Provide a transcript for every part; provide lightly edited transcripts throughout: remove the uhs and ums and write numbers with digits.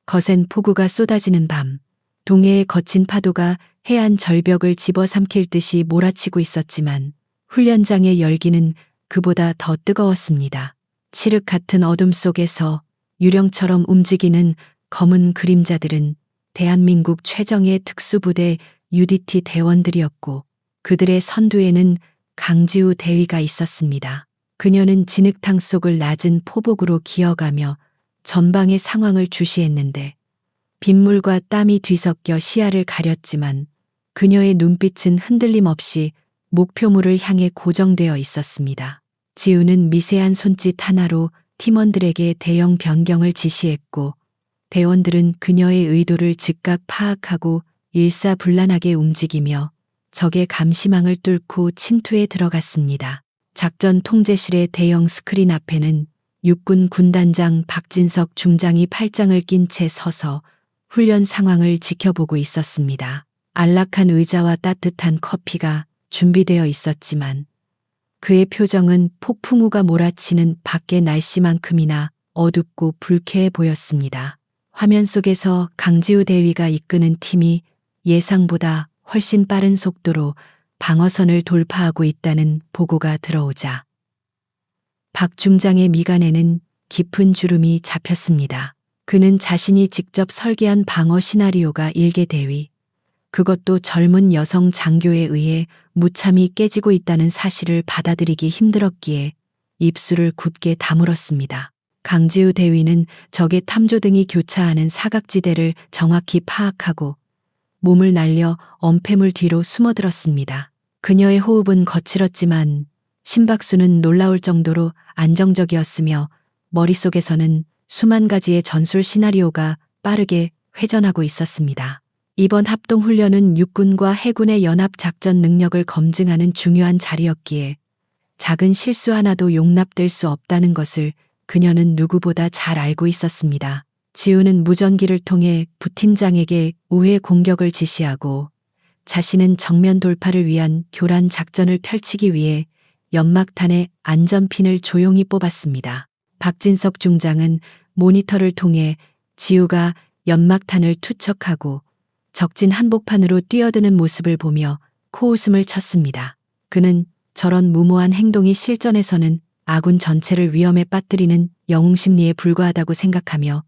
거센 폭우가 쏟아지는 밤, 동해의 거친 파도가 해안 절벽을 집어삼킬 듯이 몰아치고 있었지만 훈련장의 열기는 그보다 더 뜨거웠습니다. 칠흑 같은 어둠 속에서 유령처럼 움직이는 검은 그림자들은 대한민국 최정예 특수부대 UDT 대원들이었고 그들의 선두에는 강지우 대위가 있었습니다. 그녀는 진흙탕 속을 낮은 포복으로 기어가며 전방의 상황을 주시했는데 빗물과 땀이 뒤섞여 시야를 가렸지만 그녀의 눈빛은 흔들림 없이 목표물을 향해 고정되어 있었습니다. 지우는 미세한 손짓 하나로 팀원들에게 대형 변경을 지시했고 대원들은 그녀의 의도를 즉각 파악하고 일사불란하게 움직이며 적의 감시망을 뚫고 침투에 들어갔습니다. 작전 통제실의 대형 스크린 앞에는 육군 군단장 박진석 중장이 팔짱을 낀 채 서서 훈련 상황을 지켜보고 있었습니다. 안락한 의자와 따뜻한 커피가 준비되어 있었지만 그의 표정은 폭풍우가 몰아치는 밖의 날씨만큼이나 어둡고 불쾌해 보였습니다. 화면 속에서 강지우 대위가 이끄는 팀이 예상보다 훨씬 빠른 속도로 방어선을 돌파하고 있다는 보고가 들어오자 박 중장의 미간에는 깊은 주름이 잡혔습니다. 그는 자신이 직접 설계한 방어 시나리오가 일개 대위, 그것도 젊은 여성 장교에 의해 무참히 깨지고 있다는 사실을 받아들이기 힘들었기에 입술을 굳게 다물었습니다. 강지우 대위는 적의 탐조등이 교차하는 사각지대를 정확히 파악하고 몸을 날려 엄폐물 뒤로 숨어들었습니다. 그녀의 호흡은 거칠었지만 심박수는 놀라울 정도로 안정적이었으며 머릿속에서는 수만 가지의 전술 시나리오가 빠르게 회전하고 있었습니다. 이번 합동훈련은 육군과 해군의 연합작전 능력을 검증하는 중요한 자리였기에 작은 실수 하나도 용납될 수 없다는 것을 그녀는 누구보다 잘 알고 있었습니다. 지우는 무전기를 통해 부팀장에게 우회 공격을 지시하고 자신은 정면 돌파를 위한 교란 작전을 펼치기 위해 연막탄의 안전핀을 조용히 뽑았습니다. 박진석 중장은 모니터를 통해 지우가 연막탄을 투척하고 적진 한복판으로 뛰어드는 모습을 보며 코웃음을 쳤습니다. 그는 저런 무모한 행동이 실전에서는 아군 전체를 위험에 빠뜨리는 영웅심리에 불과하다고 생각하며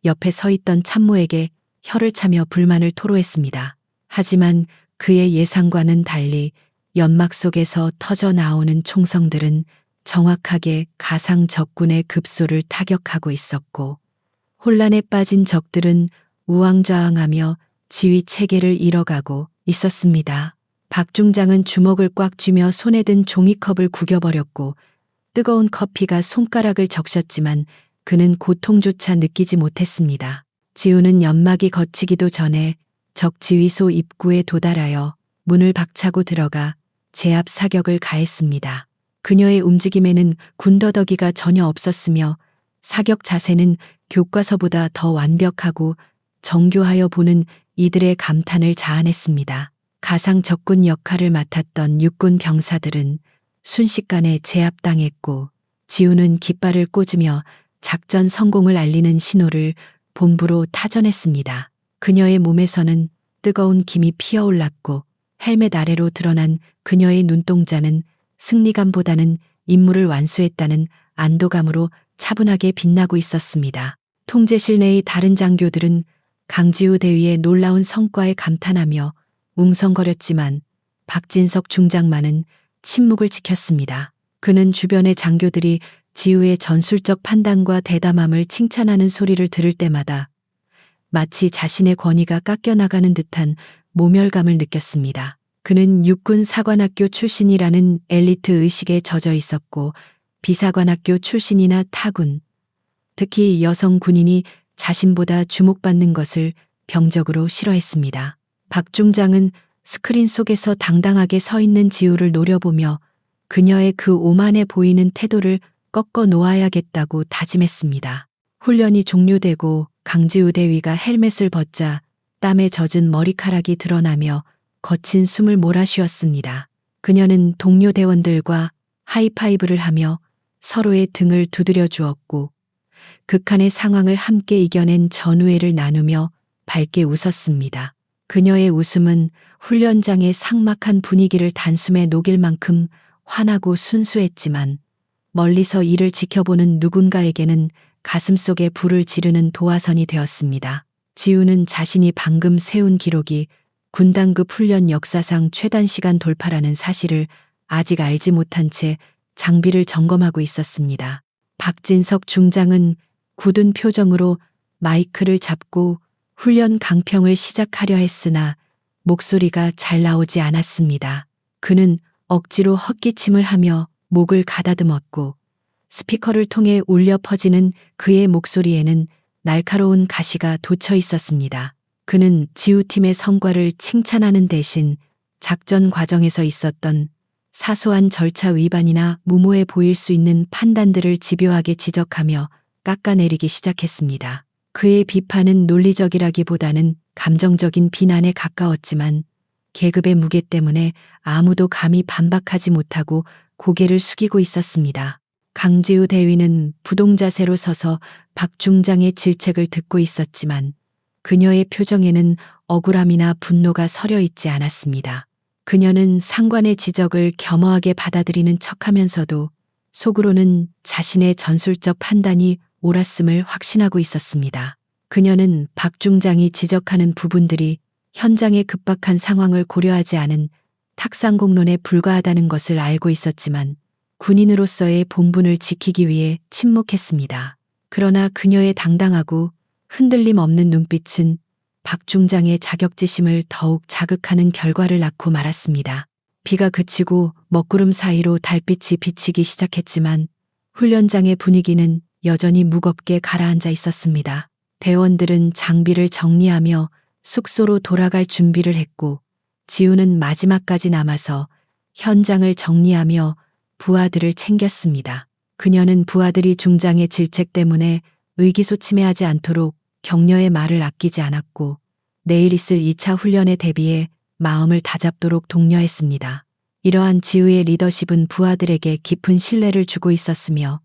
옆에 서 있던 참모에게 혀를 차며 불만을 토로했습니다. 하지만 그의 예상과는 달리 연막 속에서 터져 나오는 총성들은 정확하게 가상 적군의 급소를 타격하고 있었고 혼란에 빠진 적들은 우왕좌왕하며 지휘 체계를 잃어가고 있었습니다. 박 중장은 주먹을 꽉 쥐며 손에 든 종이컵을 구겨버렸고 뜨거운 커피가 손가락을 적셨지만 그는 고통조차 느끼지 못했습니다. 지우는 연막이 걷히기도 전에 적 지휘소 입구에 도달하여 문을 박차고 들어가 제압 사격을 가했습니다. 그녀의 움직임에는 군더더기가 전혀 없었으며 사격 자세는 교과서보다 더 완벽하고 정교하여 보는 이들의 감탄을 자아냈습니다. 가상 적군 역할을 맡았던 육군 병사들은 순식간에 제압당했고 지우는 깃발을 꽂으며 작전 성공을 알리는 신호를 본부로 타전했습니다. 그녀의 몸에서는 뜨거운 김이 피어올랐고 헬멧 아래로 드러난 그녀의 눈동자는 승리감보다는 임무를 완수했다는 안도감으로 차분하게 빛나고 있었습니다. 통제실 내의 다른 장교들은 강지우 대위의 놀라운 성과에 감탄하며 웅성거렸지만 박진석 중장만은 침묵을 지켰습니다. 그는 주변의 장교들이 지우의 전술적 판단과 대담함을 칭찬하는 소리를 들을 때마다 마치 자신의 권위가 깎여나가는 듯한 모멸감을 느꼈습니다. 그는 육군 사관학교 출신이라는 엘리트 의식에 젖어 있었고 비사관학교 출신이나 타군, 특히 여성 군인이 자신보다 주목받는 것을 병적으로 싫어했습니다. 박 중장은 스크린 속에서 당당하게 서 있는 지우를 노려보며 그녀의 그 오만해 보이는 태도를 꺾어 놓아야겠다고 다짐했습니다. 훈련이 종료되고 강지우 대위가 헬멧을 벗자 땀에 젖은 머리카락이 드러나며 거친 숨을 몰아쉬었습니다. 그녀는 동료 대원들과 하이파이브를 하며 서로의 등을 두드려 주었고 극한의 상황을 함께 이겨낸 전우회를 나누며 밝게 웃었습니다. 그녀의 웃음은 훈련장의 삭막한 분위기를 단숨에 녹일 만큼 환하고 순수했지만 멀리서 이를 지켜보는 누군가에게는 가슴속에 불을 지르는 도화선이 되었습니다. 지우는 자신이 방금 세운 기록이 군단급 훈련 역사상 최단 시간 돌파라는 사실을 아직 알지 못한 채 장비를 점검하고 있었습니다. 박진석 중장은 굳은 표정으로 마이크를 잡고 훈련 강평을 시작하려 했으나 목소리가 잘 나오지 않았습니다. 그는 억지로 헛기침을 하며 목을 가다듬었고 스피커를 통해 울려 퍼지는 그의 목소리에는 날카로운 가시가 돋쳐 있었습니다. 그는 지우팀의 성과를 칭찬하는 대신 작전 과정에서 있었던 사소한 절차 위반이나 무모해 보일 수 있는 판단들을 집요하게 지적하며 깎아내리기 시작했습니다. 그의 비판은 논리적이라기보다는 감정적인 비난에 가까웠지만 계급의 무게 때문에 아무도 감히 반박하지 못하고 고개를 숙이고 있었습니다. 강지우 대위는 부동자세로 서서 박 중장의 질책을 듣고 있었지만 그녀의 표정에는 억울함이나 분노가 서려 있지 않았습니다. 그녀는 상관의 지적을 겸허하게 받아들이는 척하면서도 속으로는 자신의 전술적 판단이 옳았음을 확신하고 있었습니다. 그녀는 박 중장이 지적하는 부분들이 현장의 급박한 상황을 고려하지 않은 탁상공론에 불과하다는 것을 알고 있었지만 군인으로서의 본분을 지키기 위해 침묵했습니다. 그러나 그녀의 당당하고 흔들림 없는 눈빛은 박 중장의 자격지심을 더욱 자극하는 결과를 낳고 말았습니다. 비가 그치고 먹구름 사이로 달빛이 비치기 시작했지만 훈련장의 분위기는 여전히 무겁게 가라앉아 있었습니다. 대원들은 장비를 정리하며 숙소로 돌아갈 준비를 했고 지우는 마지막까지 남아서 현장을 정리하며 부하들을 챙겼습니다. 그녀는 부하들이 중장의 질책 때문에 의기소침해하지 않도록 격려의 말을 아끼지 않았고 내일 있을 2차 훈련에 대비해 마음을 다잡도록 독려했습니다. 이러한 지우의 리더십은 부하들에게 깊은 신뢰를 주고 있었으며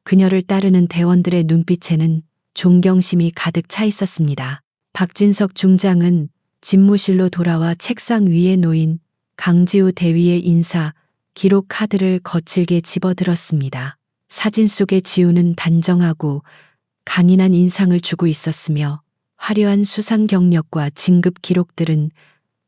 그녀를 따르는 대원들의 눈빛에는 존경심이 가득 차 있었습니다. 박진석 중장은 집무실로 돌아와 책상 위에 놓인 강지우 대위의 인사 기록 카드를 거칠게 집어들었습니다. 사진 속의 지우는 단정하고 강인한 인상을 주고 있었으며 화려한 수상 경력과 진급 기록들은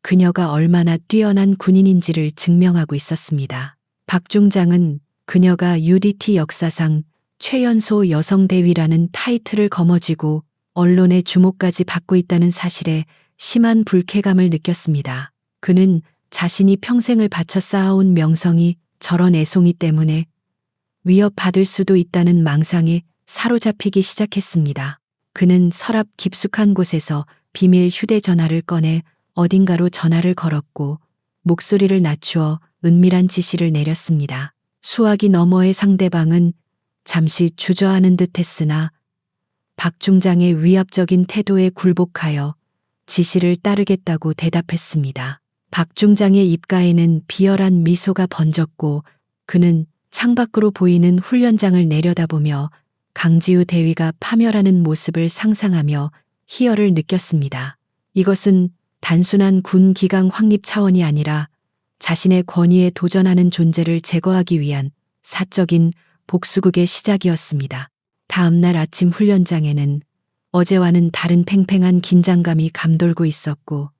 그녀가 얼마나 뛰어난 군인인지를 증명하고 있었습니다. 박 중장은 그녀가 UDT 역사상 최연소 여성 대위라는 타이틀을 거머쥐고 언론의 주목까지 받고 있다는 사실에 심한 불쾌감을 느꼈습니다. 그는 자신이 평생을 바쳐 쌓아온 명성이 저런 애송이 때문에 위협받을 수도 있다는 망상에 사로잡히기 시작했습니다. 그는 서랍 깊숙한 곳에서 비밀 휴대전화를 꺼내 어딘가로 전화를 걸었고 목소리를 낮추어 은밀한 지시를 내렸습니다. 수화기 너머의 상대방은 잠시 주저하는 듯 했으나 박 중장의 위압적인 태도에 굴복하여 지시를 따르겠다고 대답했습니다. 박 중장의 입가에는 비열한 미소가 번졌고 그는 창밖으로 보이는 훈련장을 내려다보며 강지우 대위가 파멸하는 모습을 상상하며 희열을 느꼈습니다. 이것은 단순한 군 기강 확립 차원이 아니라 자신의 권위에 도전하는 존재를 제거하기 위한 사적인 복수극의 시작이었습니다. 다음 날 아침 훈련장에는 어제와는 다른 팽팽한 긴장감이 감돌고 있었고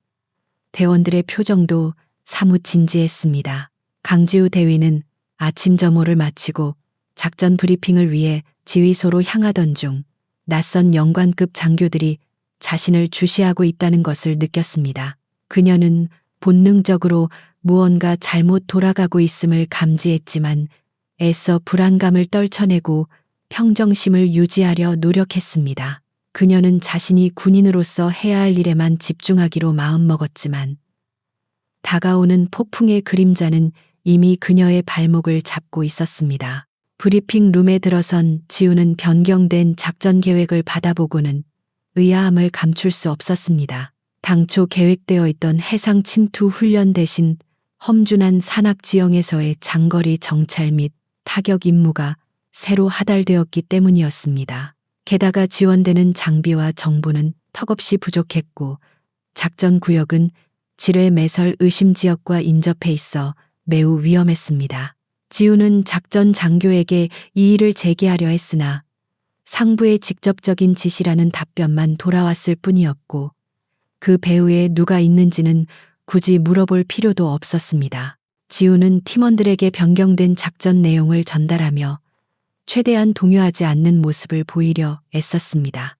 대원들의 표정도 사뭇 진지했습니다. 강지우 대위는 아침 점호를 마치고 작전 브리핑을 위해 지휘소로 향하던 중 낯선 영관급 장교들이 자신을 주시하고 있다는 것을 느꼈습니다. 그녀는 본능적으로 무언가 잘못 돌아가고 있음을 감지했지만 애써 불안감을 떨쳐내고 평정심을 유지하려 노력했습니다. 그녀는 자신이 군인으로서 해야 할 일에만 집중하기로 마음먹었지만 다가오는 폭풍의 그림자는 이미 그녀의 발목을 잡고 있었습니다. 브리핑 룸에 들어선 지우는 변경된 작전 계획을 받아보고는 의아함을 감출 수 없었습니다. 당초 계획되어 있던 해상 침투 훈련 대신 험준한 산악 지형에서의 장거리 정찰 및 타격 임무가 새로 하달되었기 때문이었습니다. 게다가 지원되는 장비와 정보는 턱없이 부족했고 작전 구역은 지뢰 매설 의심 지역과 인접해 있어 매우 위험했습니다. 지우는 작전 장교에게 이의를 제기하려 했으나 상부의 직접적인 지시라는 답변만 돌아왔을 뿐이었고 그 배후에 누가 있는지는 굳이 물어볼 필요도 없었습니다. 지우는 팀원들에게 변경된 작전 내용을 전달하며 최대한 동요하지 않는 모습을 보이려 애썼습니다.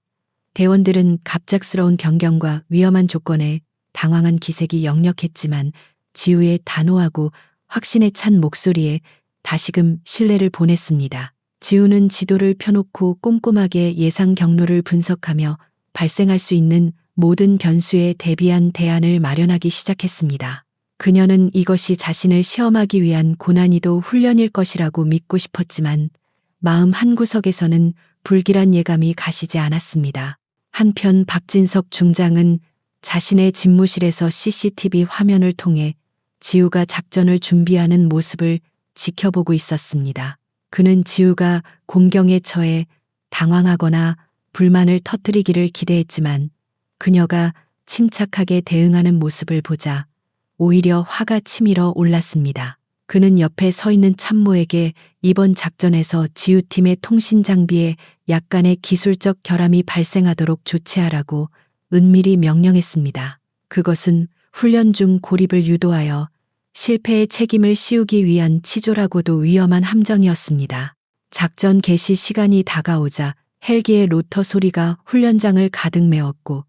대원들은 갑작스러운 변경과 위험한 조건에 당황한 기색이 역력했지만 지우의 단호하고 확신에 찬 목소리에 다시금 신뢰를 보냈습니다. 지우는 지도를 펴놓고 꼼꼼하게 예상 경로를 분석하며 발생할 수 있는 모든 변수에 대비한 대안을 마련하기 시작했습니다. 그녀는 이것이 자신을 시험하기 위한 고난이도 훈련일 것이라고 믿고 싶었지만 마음 한구석에서는 불길한 예감이 가시지 않았습니다. 한편 박진석 중장은 자신의 집무실에서 CCTV 화면을 통해 지우가 작전을 준비하는 모습을 지켜보고 있었습니다. 그는 지우가 공경에 처해 당황하거나 불만을 터뜨리기를 기대했지만 그녀가 침착하게 대응하는 모습을 보자 오히려 화가 치밀어 올랐습니다. 그는 옆에 서 있는 참모에게 이번 작전에서 지우팀의 통신 장비에 약간의 기술적 결함이 발생하도록 조치하라고 은밀히 명령했습니다. 그것은 훈련 중 고립을 유도하여 실패의 책임을 씌우기 위한 치졸하고도 위험한 함정이었습니다. 작전 개시 시간이 다가오자 헬기의 로터 소리가 훈련장을 가득 메웠고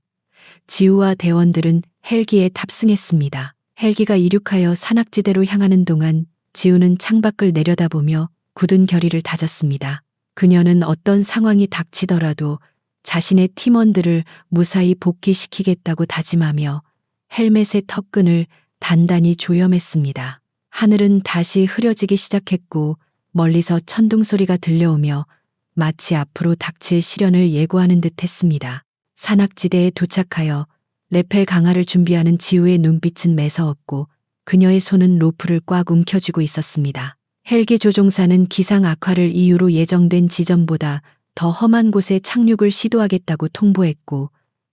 지우와 대원들은 헬기에 탑승했습니다. 헬기가 이륙하여 산악지대로 향하는 동안 지우는 창밖을 내려다보며 굳은 결의를 다졌습니다. 그녀는 어떤 상황이 닥치더라도 자신의 팀원들을 무사히 복귀시키겠다고 다짐하며 헬멧의 턱끈을 단단히 조염했습니다. 하늘은 다시 흐려지기 시작했고 멀리서 천둥 소리가 들려오며 마치 앞으로 닥칠 시련을 예고하는 듯 했습니다. 산악지대에 도착하여 레펠 강화를 준비하는 지우의 눈빛은 매서웠고 그녀의 손은 로프를 꽉 움켜쥐고 있었습니다. 헬기 조종사는 기상 악화를 이유로 예정된 지점보다 더 험한 곳에 착륙을 시도하겠다고 통보했고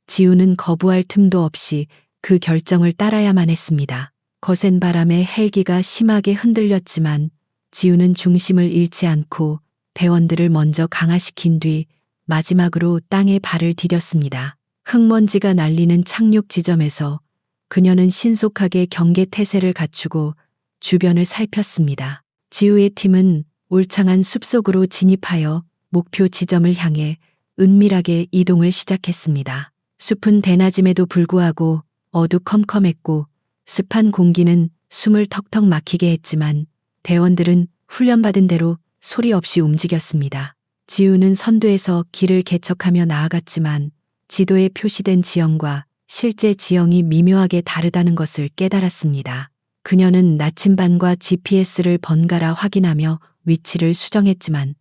지우는 거부할 틈도 없이 그 결정을 따라야만 했습니다. 거센 바람에 헬기가 심하게 흔들렸지만 지우는 중심을 잃지 않고 대원들을 먼저 강화시킨 뒤 마지막으로 땅에 발을 디뎠습니다. 흙먼지가 날리는 착륙 지점에서 그녀는 신속하게 경계 태세를 갖추고 주변을 살폈습니다. 지우의 팀은 울창한 숲속으로 진입하여 목표 지점을 향해 은밀하게 이동을 시작했습니다. 숲은 대낮임에도 불구하고 어두컴컴했고 습한 공기는 숨을 턱턱 막히게 했지만 대원들은 훈련받은 대로 소리 없이 움직였습니다. 지우는 선두에서 길을 개척하며 나아갔지만 지도에 표시된 지형과 실제 지형이 미묘하게 다르다는 것을 깨달았습니다. 그녀는 나침반과 GPS를 번갈아 확인하며 위치를 수정했지만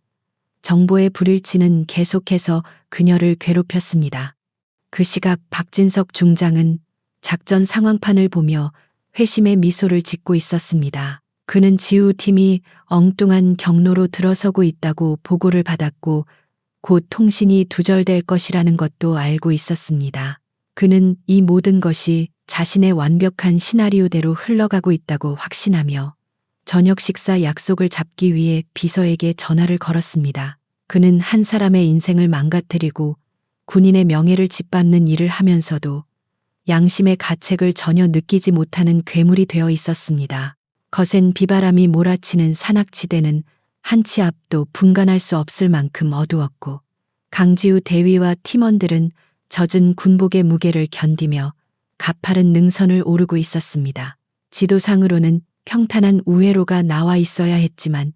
정보의 불일치는 계속해서 그녀를 괴롭혔습니다. 그 시각 박진석 중장은 작전 상황판을 보며 회심의 미소를 짓고 있었습니다. 그는 지우 팀이 엉뚱한 경로로 들어서고 있다고 보고를 받았고 곧 통신이 두절될 것이라는 것도 알고 있었습니다. 그는 이 모든 것이 자신의 완벽한 시나리오대로 흘러가고 있다고 확신하며 저녁 식사 약속을 잡기 위해 비서에게 전화를 걸었습니다. 그는 한 사람의 인생을 망가뜨리고 군인의 명예를 짓밟는 일을 하면서도 양심의 가책을 전혀 느끼지 못하는 괴물이 되어 있었습니다. 거센 비바람이 몰아치는 산악지대는 한치 앞도 분간할 수 없을 만큼 어두웠고 강지우 대위와 팀원들은 젖은 군복의 무게를 견디며 가파른 능선을 오르고 있었습니다. 지도상으로는 평탄한 우회로가 나와 있어야 했지만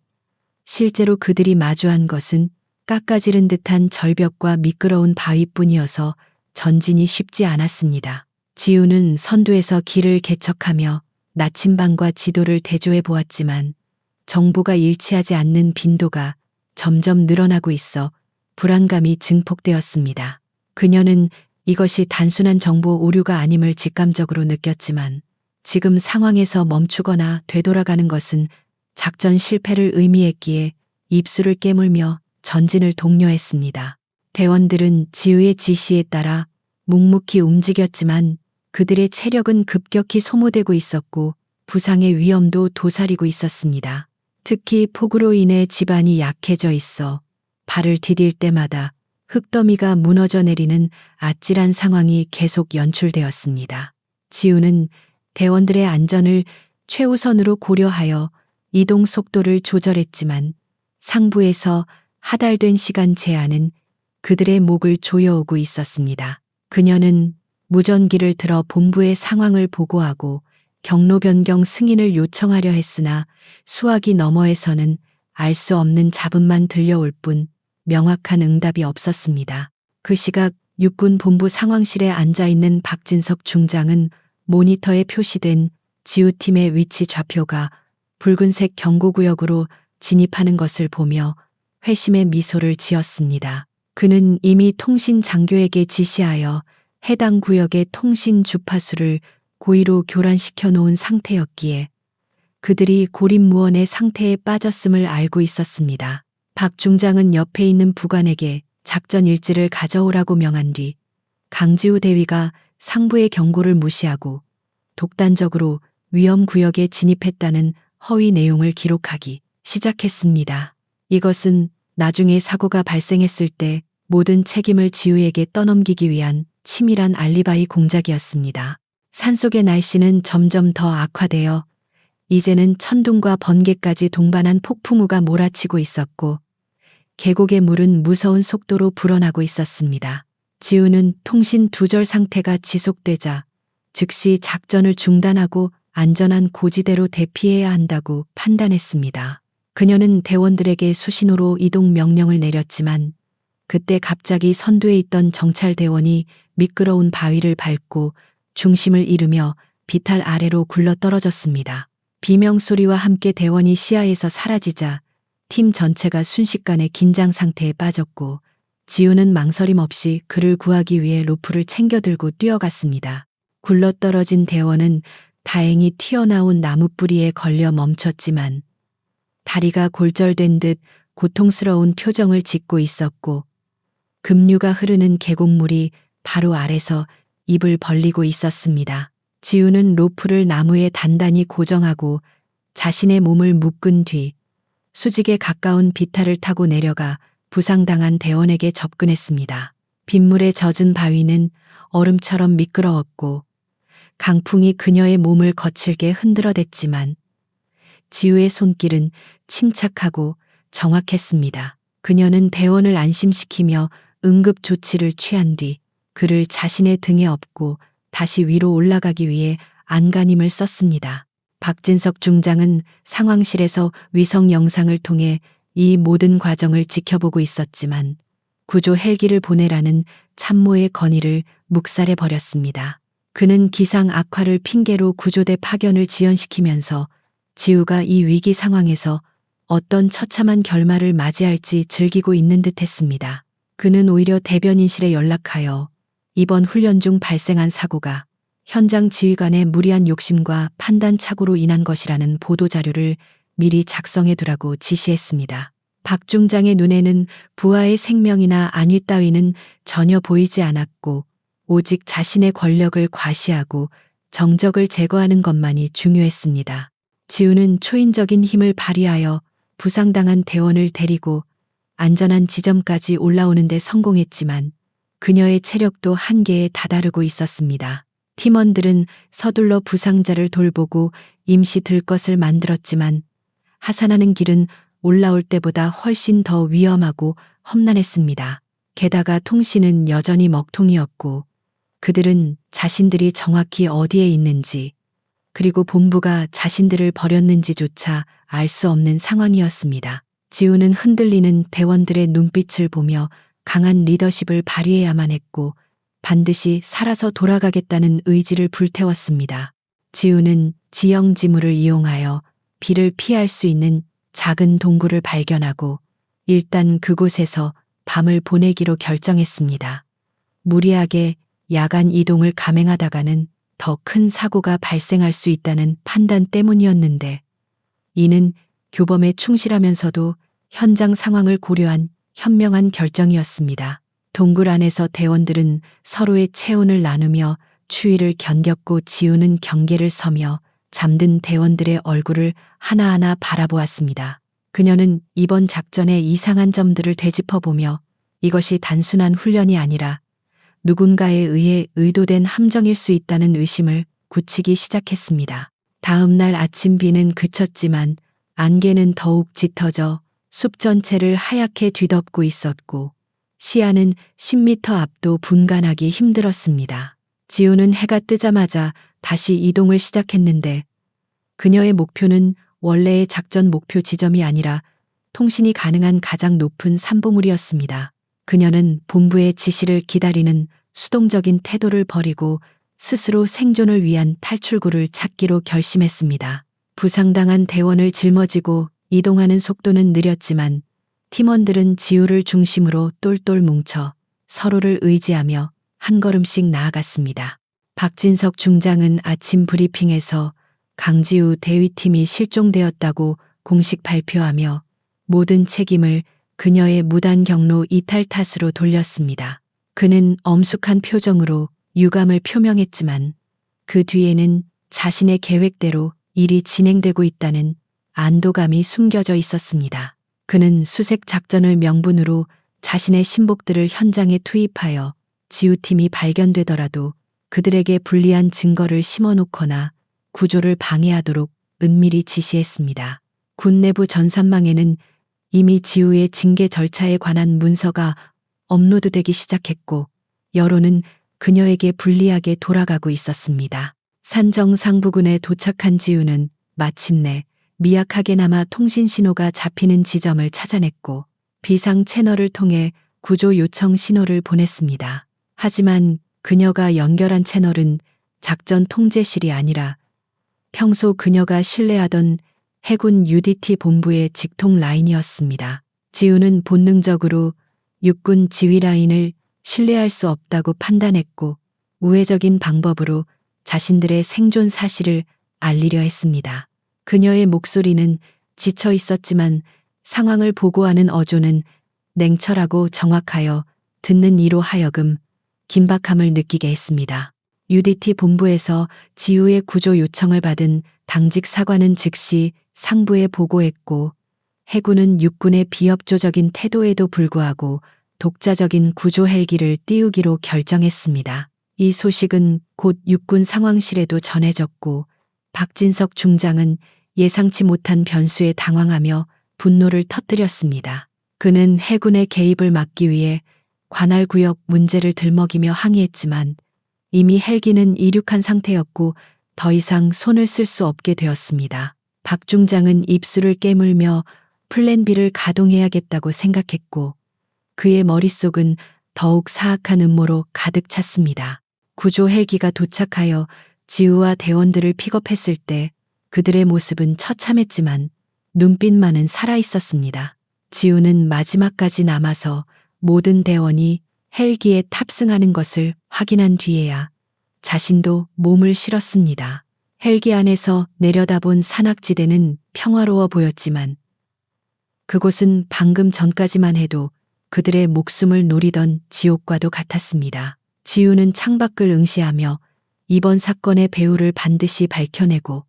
실제로 그들이 마주한 것은 깎아지른 듯한 절벽과 미끄러운 바위뿐이어서 전진이 쉽지 않았습니다. 지우는 선두에서 길을 개척하며 나침반과 지도를 대조해 보았지만 정보가 일치하지 않는 빈도가 점점 늘어나고 있어 불안감이 증폭되었습니다. 그녀는 이것이 단순한 정보 오류가 아님을 직감적으로 느꼈지만 지금 상황에서 멈추거나 되돌아가는 것은 작전 실패를 의미했기에 입술을 깨물며 전진을 독려했습니다. 대원들은 지우의 지시에 따라 묵묵히 움직였지만 그들의 체력은 급격히 소모되고 있었고 부상의 위험도 도사리고 있었습니다. 특히 폭우로 인해 집안이 약해져 있어 발을 디딜 때마다 흙더미가 무너져 내리는 아찔한 상황이 계속 연출되었습니다. 지우는 대원들의 안전을 최우선으로 고려하여 이동 속도를 조절했지만 상부에서 하달된 시간 제한은 그들의 목을 조여오고 있었습니다. 그녀는 무전기를 들어 본부의 상황을 보고하고 경로 변경 승인을 요청하려 했으나 수화기 너머에서는 알 수 없는 잡음만 들려올 뿐 명확한 응답이 없었습니다. 그 시각 육군 본부 상황실에 앉아있는 박진석 중장은 모니터에 표시된 지우팀의 위치 좌표가 붉은색 경고구역으로 진입하는 것을 보며 회심의 미소를 지었습니다. 그는 이미 통신 장교에게 지시하여 해당 구역의 통신 주파수를 고의로 교란시켜 놓은 상태였기에 그들이 고립무원의 상태에 빠졌음을 알고 있었습니다. 박 중장은 옆에 있는 부관에게 작전 일지를 가져오라고 명한 뒤 강지우 대위가 상부의 경고를 무시하고 독단적으로 위험 구역에 진입했다는 허위 내용을 기록하기 시작했습니다. 이것은 나중에 사고가 발생했을 때 모든 책임을 지우에게 떠넘기기 위한 치밀한 알리바이 공작이었습니다. 산속의 날씨는 점점 더 악화되어 이제는 천둥과 번개까지 동반한 폭풍우가 몰아치고 있었고 계곡의 물은 무서운 속도로 불어나고 있었습니다. 지우는 통신 두절 상태가 지속되자 즉시 작전을 중단하고 안전한 고지대로 대피해야 한다고 판단했습니다. 그녀는 대원들에게 수신호로 이동 명령을 내렸지만 그때 갑자기 선두에 있던 정찰 대원이 미끄러운 바위를 밟고 중심을 잃으며 비탈 아래로 굴러 떨어졌습니다. 비명소리와 함께 대원이 시야에서 사라지자 팀 전체가 순식간에 긴장 상태에 빠졌고 지우는 망설임 없이 그를 구하기 위해 로프를 챙겨들고 뛰어갔습니다. 굴러떨어진 대원은 다행히 튀어나온 나무뿌리에 걸려 멈췄지만 다리가 골절된 듯 고통스러운 표정을 짓고 있었고 급류가 흐르는 계곡물이 바로 아래서 입을 벌리고 있었습니다. 지우는 로프를 나무에 단단히 고정하고 자신의 몸을 묶은 뒤 수직에 가까운 비탈을 타고 내려가 부상당한 대원에게 접근했습니다. 빗물에 젖은 바위는 얼음처럼 미끄러웠고 강풍이 그녀의 몸을 거칠게 흔들어댔지만 지우의 손길은 침착하고 정확했습니다. 그녀는 대원을 안심시키며 응급 조치를 취한 뒤 그를 자신의 등에 업고 다시 위로 올라가기 위해 안간힘을 썼습니다. 박진석 중장은 상황실에서 위성 영상을 통해 이 모든 과정을 지켜보고 있었지만 구조 헬기를 보내라는 참모의 건의를 묵살해 버렸습니다. 그는 기상 악화를 핑계로 구조대 파견을 지연시키면서 지우가 이 위기 상황에서 어떤 처참한 결말을 맞이할지 즐기고 있는 듯했습니다. 그는 오히려 대변인실에 연락하여 이번 훈련 중 발생한 사고가 현장 지휘관의 무리한 욕심과 판단 착오로 인한 것이라는 보도자료를 미리 작성해 두라고 지시했습니다. 박 중장의 눈에는 부하의 생명이나 안위 따위는 전혀 보이지 않았고 오직 자신의 권력을 과시하고 정적을 제거하는 것만이 중요했습니다. 지우는 초인적인 힘을 발휘하여 부상당한 대원을 데리고 안전한 지점까지 올라오는 데 성공했지만 그녀의 체력도 한계에 다다르고 있었습니다. 팀원들은 서둘러 부상자를 돌보고 임시 들 것을 만들었지만 하산하는 길은 올라올 때보다 훨씬 더 위험하고 험난했습니다. 게다가 통신은 여전히 먹통이었고 그들은 자신들이 정확히 어디에 있는지 그리고 본부가 자신들을 버렸는지조차 알 수 없는 상황이었습니다. 지우는 흔들리는 대원들의 눈빛을 보며 강한 리더십을 발휘해야만 했고 반드시 살아서 돌아가겠다는 의지를 불태웠습니다. 지우는 지형 지물을 이용하여 비를 피할 수 있는 작은 동굴을 발견하고 일단 그곳에서 밤을 보내기로 결정했습니다. 무리하게 야간 이동을 감행하다가는 더 큰 사고가 발생할 수 있다는 판단 때문이었는데 이는 교범에 충실하면서도 현장 상황을 고려한 현명한 결정이었습니다. 동굴 안에서 대원들은 서로의 체온을 나누며 추위를 견뎠고 지우는 경계를 서며 잠든 대원들의 얼굴을 하나하나 바라보았습니다. 그녀는 이번 작전의 이상한 점들을 되짚어보며 이것이 단순한 훈련이 아니라 누군가에 의해 의도된 함정일 수 있다는 의심을 굳히기 시작했습니다. 다음 날 아침 비는 그쳤지만 안개는 더욱 짙어져 숲 전체를 하얗게 뒤덮고 있었고 시야는 10m 앞도 분간하기 힘들었습니다. 지우는 해가 뜨자마자 다시 이동을 시작했는데 그녀의 목표는 원래의 작전 목표 지점이 아니라 통신이 가능한 가장 높은 산봉우리였습니다. 그녀는 본부의 지시를 기다리는 수동적인 태도를 버리고 스스로 생존을 위한 탈출구를 찾기로 결심했습니다. 부상당한 대원을 짊어지고 이동하는 속도는 느렸지만 팀원들은 지우를 중심으로 똘똘 뭉쳐 서로를 의지하며 한 걸음씩 나아갔습니다. 박진석 중장은 아침 브리핑에서 강지우 대위팀이 실종되었다고 공식 발표하며 모든 책임을 그녀의 무단 경로 이탈 탓으로 돌렸습니다. 그는 엄숙한 표정으로 유감을 표명했지만 그 뒤에는 자신의 계획대로 일이 진행되고 있다는 안도감이 숨겨져 있었습니다. 그는 수색 작전을 명분으로 자신의 신복들을 현장에 투입하여 지우팀이 발견되더라도 그들에게 불리한 증거를 심어놓거나 구조를 방해하도록 은밀히 지시했습니다. 군 내부 전산망에는 이미 지우의 징계 절차에 관한 문서가 업로드되기 시작했고 여론은 그녀에게 불리하게 돌아가고 있었습니다. 산정상 부근에 도착한 지우는 마침내 미약하게나마 통신 신호가 잡히는 지점을 찾아냈고 비상 채널을 통해 구조 요청 신호를 보냈습니다. 하지만 그녀가 연결한 채널은 작전 통제실이 아니라 평소 그녀가 신뢰하던 해군 UDT 본부의 직통 라인이었습니다. 지우는 본능적으로 육군 지휘 라인을 신뢰할 수 없다고 판단했고 우회적인 방법으로 자신들의 생존 사실을 알리려 했습니다. 그녀의 목소리는 지쳐 있었지만 상황을 보고하는 어조는 냉철하고 정확하여 듣는 이로 하여금 긴박함을 느끼게 했습니다. UDT 본부에서 지우의 구조 요청을 받은 당직 사관은 즉시 상부에 보고했고 해군은 육군의 비협조적인 태도에도 불구하고 독자적인 구조 헬기를 띄우기로 결정했습니다. 이 소식은 곧 육군 상황실에도 전해졌고 박진석 중장은 예상치 못한 변수에 당황하며 분노를 터뜨렸습니다. 그는 해군의 개입을 막기 위해 관할 구역 문제를 들먹이며 항의했지만 이미 헬기는 이륙한 상태였고 더 이상 손을 쓸 수 없게 되었습니다. 박 중장은 입술을 깨물며 플랜 B를 가동해야겠다고 생각했고 그의 머릿속은 더욱 사악한 음모로 가득 찼습니다. 구조 헬기가 도착하여 지우와 대원들을 픽업했을 때 그들의 모습은 처참했지만 눈빛만은 살아있었습니다. 지우는 마지막까지 남아서 모든 대원이 헬기에 탑승하는 것을 확인한 뒤에야 자신도 몸을 실었습니다. 헬기 안에서 내려다본 산악지대는 평화로워 보였지만 그곳은 방금 전까지만 해도 그들의 목숨을 노리던 지옥과도 같았습니다. 지우는 창밖을 응시하며 이번 사건의 배후를 반드시 밝혀내고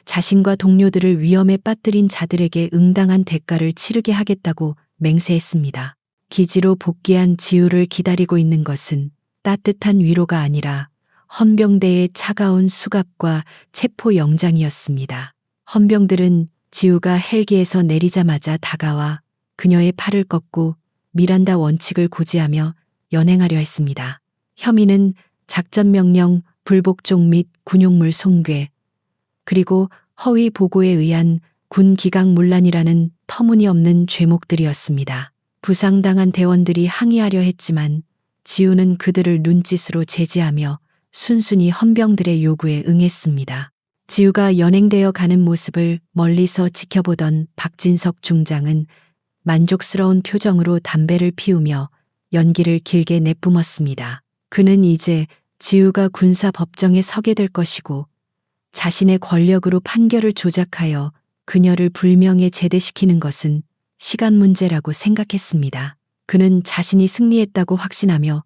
자신과 동료들을 위험에 빠뜨린 자들에게 응당한 대가를 치르게 하겠다고 맹세했습니다. 기지로 복귀한 지우를 기다리고 있는 것은 따뜻한 위로가 아니라 헌병대의 차가운 수갑과 체포 영장이었습니다. 헌병들은 지우가 헬기에서 내리자마자 다가와 그녀의 팔을 꺾고 미란다 원칙을 고지하며 연행하려 했습니다. 혐의는 작전명령 불복종 및 군용물 손괴, 그리고 허위 보고에 의한 군 기강 문란이라는 터무니없는 죄목들이었습니다. 부상당한 대원들이 항의하려 했지만 지우는 그들을 눈짓으로 제지하며 순순히 헌병들의 요구에 응했습니다. 지우가 연행되어 가는 모습을 멀리서 지켜보던 박진석 중장은 만족스러운 표정으로 담배를 피우며 연기를 길게 내뿜었습니다. 그는 이제 지우가 군사 법정에 서게 될 것이고 자신의 권력으로 판결을 조작하여 그녀를 불명예 제대시키는 것은 시간 문제라고 생각했습니다. 그는 자신이 승리했다고 확신하며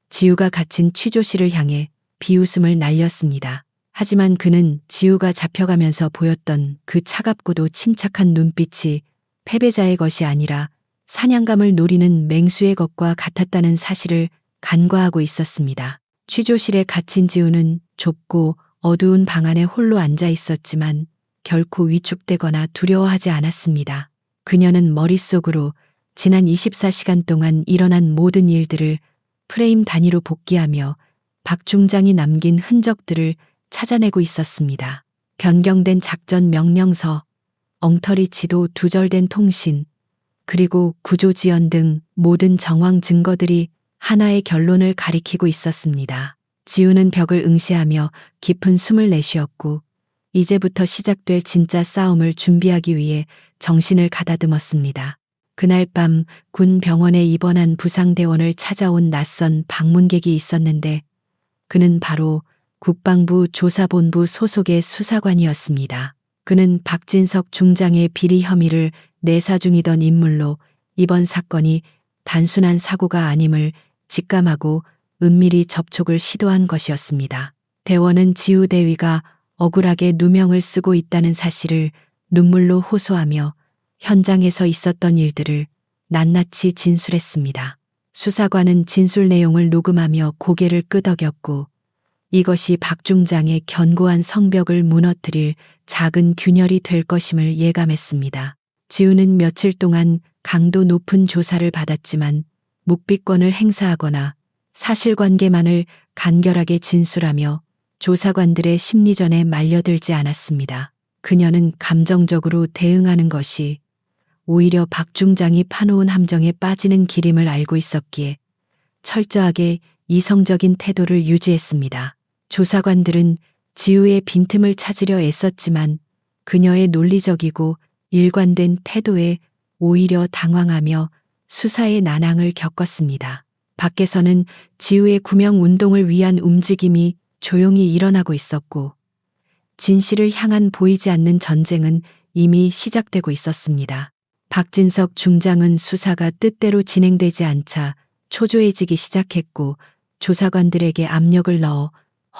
지우가 갇힌 취조실을 향해 비웃음을 날렸습니다. 하지만 그는 지우가 잡혀가면서 보였던 그 차갑고도 침착한 눈빛이 패배자의 것이 아니라 사냥감을 노리는 맹수의 것과 같았다는 사실을 간과하고 있었습니다. 취조실에 갇힌 지우는 좁고 어두운 방 안에 홀로 앉아 있었지만 결코 위축되거나 두려워하지 않았습니다. 그녀는 머릿속으로 지난 24시간 동안 일어난 모든 일들을 프레임 단위로 복기하며 박 중장이 남긴 흔적들을 찾아내고 있었습니다. 변경된 작전 명령서, 엉터리 지도, 두절된 통신, 그리고 구조 지연 등 모든 정황 증거들이 하나의 결론을 가리키고 있었습니다. 지우는 벽을 응시하며 깊은 숨을 내쉬었고 이제부터 시작될 진짜 싸움을 준비하기 위해 정신을 가다듬었습니다. 그날 밤 군 병원에 입원한 부상대원을 찾아온 낯선 방문객이 있었는데 그는 바로 국방부 조사본부 소속의 수사관이었습니다. 그는 박진석 중장의 비리 혐의를 내사 중이던 인물로 이번 사건이 단순한 사고가 아님을 직감하고 은밀히 접촉을 시도한 것이었습니다. 대원은 지우 대위가 억울하게 누명을 쓰고 있다는 사실을 눈물로 호소하며 현장에서 있었던 일들을 낱낱이 진술했습니다. 수사관은 진술 내용을 녹음하며 고개를 끄덕였고 이것이 박 중장의 견고한 성벽을 무너뜨릴 작은 균열이 될 것임을 예감했습니다. 지우는 며칠 동안 강도 높은 조사를 받았지만 묵비권을 행사하거나 사실관계만을 간결하게 진술하며 조사관들의 심리전에 말려들지 않았습니다. 그녀는 감정적으로 대응하는 것이 오히려 박 중장이 파놓은 함정에 빠지는 길임을 알고 있었기에 철저하게 이성적인 태도를 유지했습니다. 조사관들은 지우의 빈틈을 찾으려 애썼지만 그녀의 논리적이고 일관된 태도에 오히려 당황하며 수사의 난항을 겪었습니다. 밖에서는 지우의 구명 운동을 위한 움직임이 조용히 일어나고 있었고 진실을 향한 보이지 않는 전쟁은 이미 시작되고 있었습니다. 박진석 중장은 수사가 뜻대로 진행되지 않자 초조해지기 시작했고 조사관들에게 압력을 넣어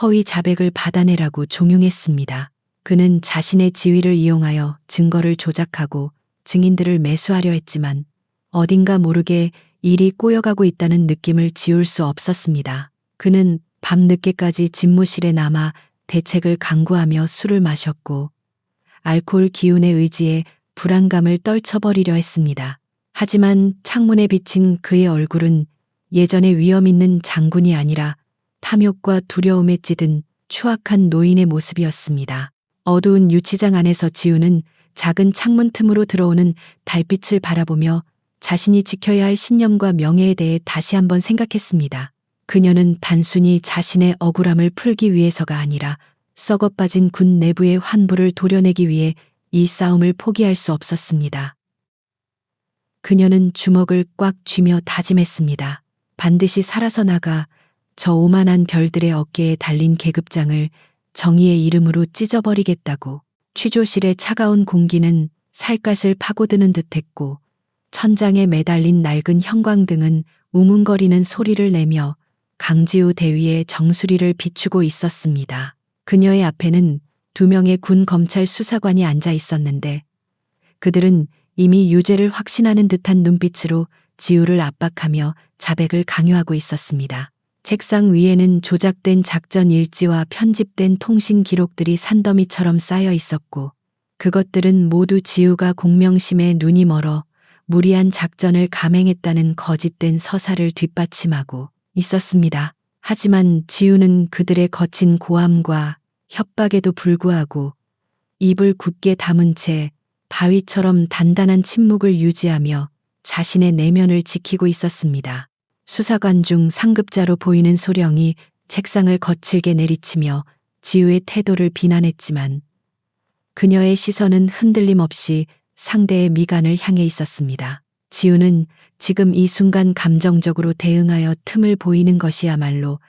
허위 자백을 받아내라고 종용했습니다. 그는 자신의 지위를 이용하여 증거를 조작하고 증인들을 매수하려 했지만 어딘가 모르게 일이 꼬여가고 있다는 느낌을 지울 수 없었습니다. 그는 밤늦게까지 집무실에 남아 대책을 강구하며 술을 마셨고 알코올 기운에 의지해 불안감을 떨쳐버리려 했습니다. 하지만 창문에 비친 그의 얼굴은 예전의 위험 있는 장군이 아니라 탐욕과 두려움에 찌든 추악한 노인의 모습이었습니다. 어두운 유치장 안에서 지우는 작은 창문 틈으로 들어오는 달빛을 바라보며 자신이 지켜야 할 신념과 명예에 대해 다시 한번 생각했습니다. 그녀는 단순히 자신의 억울함을 풀기 위해서가 아니라 썩어빠진 군 내부의 환부를 도려내기 위해 이 싸움을 포기할 수 없었습니다. 그녀는 주먹을 꽉 쥐며 다짐했습니다. 반드시 살아서 나가 저 오만한 별들의 어깨에 달린 계급장을 정의의 이름으로 찢어버리겠다고. 취조실의 차가운 공기는 살갗을 파고드는 듯했고 천장에 매달린 낡은 형광등은 우문거리는 소리를 내며 강지우 대위의 정수리를 비추고 있었습니다. 그녀의 앞에는 2명의 군 검찰 수사관이 앉아 있었는데 그들은 이미 유죄를 확신하는 듯한 눈빛으로 지우를 압박하며 자백을 강요하고 있었습니다. 책상 위에는 조작된 작전 일지와 편집된 통신 기록들이 산더미처럼 쌓여 있었고 그것들은 모두 지우가 공명심에 눈이 멀어 무리한 작전을 감행했다는 거짓된 서사를 뒷받침하고 있었습니다. 하지만 지우는 그들의 거친 고함과 협박에도 불구하고 입을 굳게 다문 채 바위처럼 단단한 침묵을 유지하며 자신의 내면을 지키고 있었습니다. 수사관 중 상급자로 보이는 소령이 책상을 거칠게 내리치며 지우의 태도를 비난했지만 그녀의 시선은 흔들림 없이 상대의 미간을 향해 있었습니다. 지우는 지금 이 순간 감정적으로 대응하여 틈을 보이는 것이야말로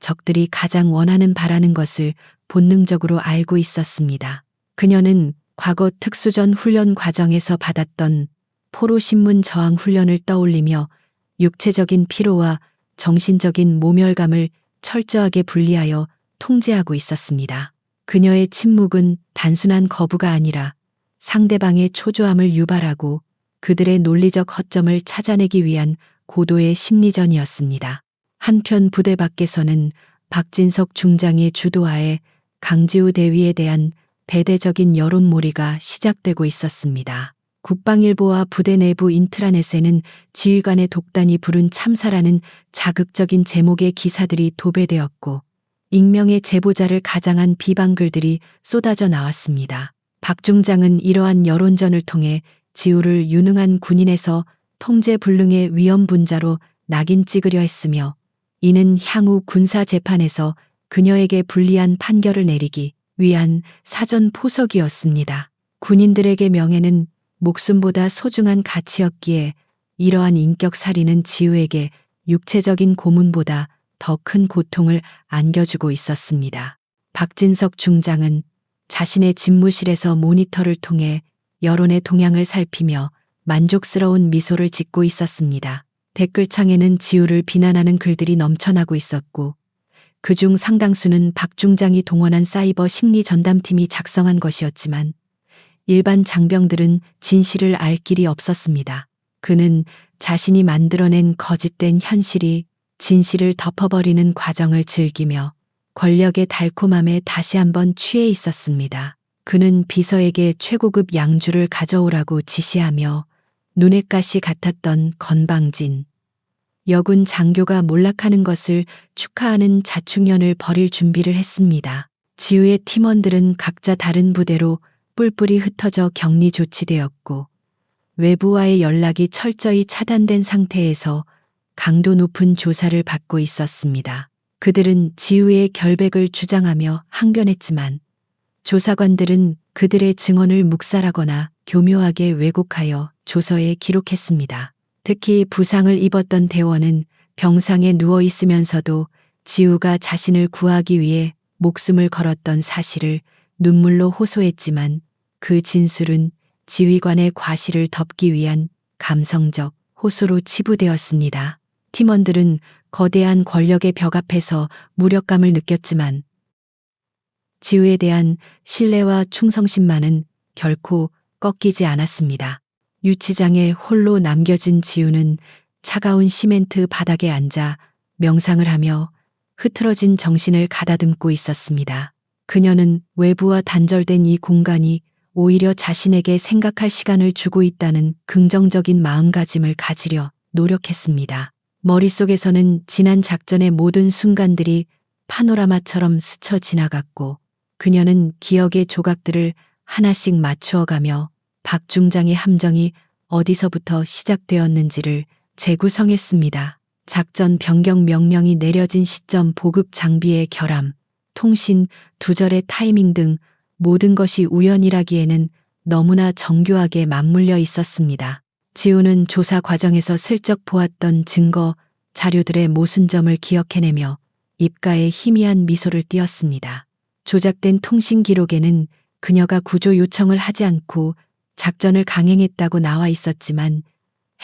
적들이 가장 원하는 바라는 것을 본능적으로 알고 있었습니다. 그녀는 과거 특수전 훈련 과정에서 받았던 포로신문 저항 훈련을 떠올리며 육체적인 피로와 정신적인 모멸감을 철저하게 분리하여 통제하고 있었습니다. 그녀의 침묵은 단순한 거부가 아니라 상대방의 초조함을 유발하고 그들의 논리적 허점을 찾아내기 위한 고도의 심리전이었습니다. 한편 부대 밖에서는 박진석 중장의 주도하에 강지우 대위에 대한 대대적인 여론몰이가 시작되고 있었습니다. 국방일보와 부대 내부 인트라넷에는 지휘관의 독단이 부른 참사라는 자극적인 제목의 기사들이 도배되었고 익명의 제보자를 가장한 비방글들이 쏟아져 나왔습니다. 박 중장은 이러한 여론전을 통해 지우를 유능한 군인에서 통제불능의 위험분자로 낙인 찍으려 했으며 이는 향후 군사재판에서 그녀에게 불리한 판결을 내리기 위한 사전 포석이었습니다. 군인들에게 명예는 목숨보다 소중한 가치였기에 이러한 인격살인은 지우에게 육체적인 고문보다 더 큰 고통을 안겨주고 있었습니다. 박진석 중장은 자신의 집무실에서 모니터를 통해 여론의 동향을 살피며 만족스러운 미소를 짓고 있었습니다. 댓글창에는 지우를 비난하는 글들이 넘쳐나고 있었고 그중 상당수는 박 중장이 동원한 사이버 심리 전담팀이 작성한 것이었지만 일반 장병들은 진실을 알 길이 없었습니다. 그는 자신이 만들어낸 거짓된 현실이 진실을 덮어버리는 과정을 즐기며 권력의 달콤함에 다시 한번 취해 있었습니다. 그는 비서에게 최고급 양주를 가져오라고 지시하며 눈엣 가시 같았던 건방진 여군 장교가 몰락하는 것을 축하하는 자충연을 벌일 준비를 했습니다. 지우의 팀원들은 각자 다른 부대로 뿔뿔이 흩어져 격리 조치되었고 외부와의 연락이 철저히 차단된 상태에서 강도 높은 조사를 받고 있었습니다. 그들은 지우의 결백을 주장하며 항변했지만 조사관들은 그들의 증언을 묵살하거나 교묘하게 왜곡하여 조서에 기록했습니다. 특히 부상을 입었던 대원은 병상에 누워 있으면서도 지우가 자신을 구하기 위해 목숨을 걸었던 사실을 눈물로 호소했지만 그 진술은 지휘관의 과실을 덮기 위한 감성적 호소로 치부되었습니다. 팀원들은 거대한 권력의 벽 앞에서 무력감을 느꼈지만 지우에 대한 신뢰와 충성심만은 결코 꺾이지 않았습니다. 유치장에 홀로 남겨진 지우는 차가운 시멘트 바닥에 앉아 명상을 하며 흐트러진 정신을 가다듬고 있었습니다. 그녀는 외부와 단절된 이 공간이 오히려 자신에게 생각할 시간을 주고 있다는 긍정적인 마음가짐을 가지려 노력했습니다. 머릿속에서는 지난 작전의 모든 순간들이 파노라마처럼 스쳐 지나갔고 그녀는 기억의 조각들을 하나씩 맞추어가며 박 중장의 함정이 어디서부터 시작되었는지를 재구성했습니다. 작전 변경 명령이 내려진 시점, 보급 장비의 결함, 통신 두절의 타이밍 등 모든 것이 우연이라기에는 너무나 정교하게 맞물려 있었습니다. 지우는 조사 과정에서 슬쩍 보았던 증거, 자료들의 모순점을 기억해내며 입가에 희미한 미소를 띄었습니다. 조작된 통신 기록에는 그녀가 구조 요청을 하지 않고 작전을 강행했다고 나와 있었지만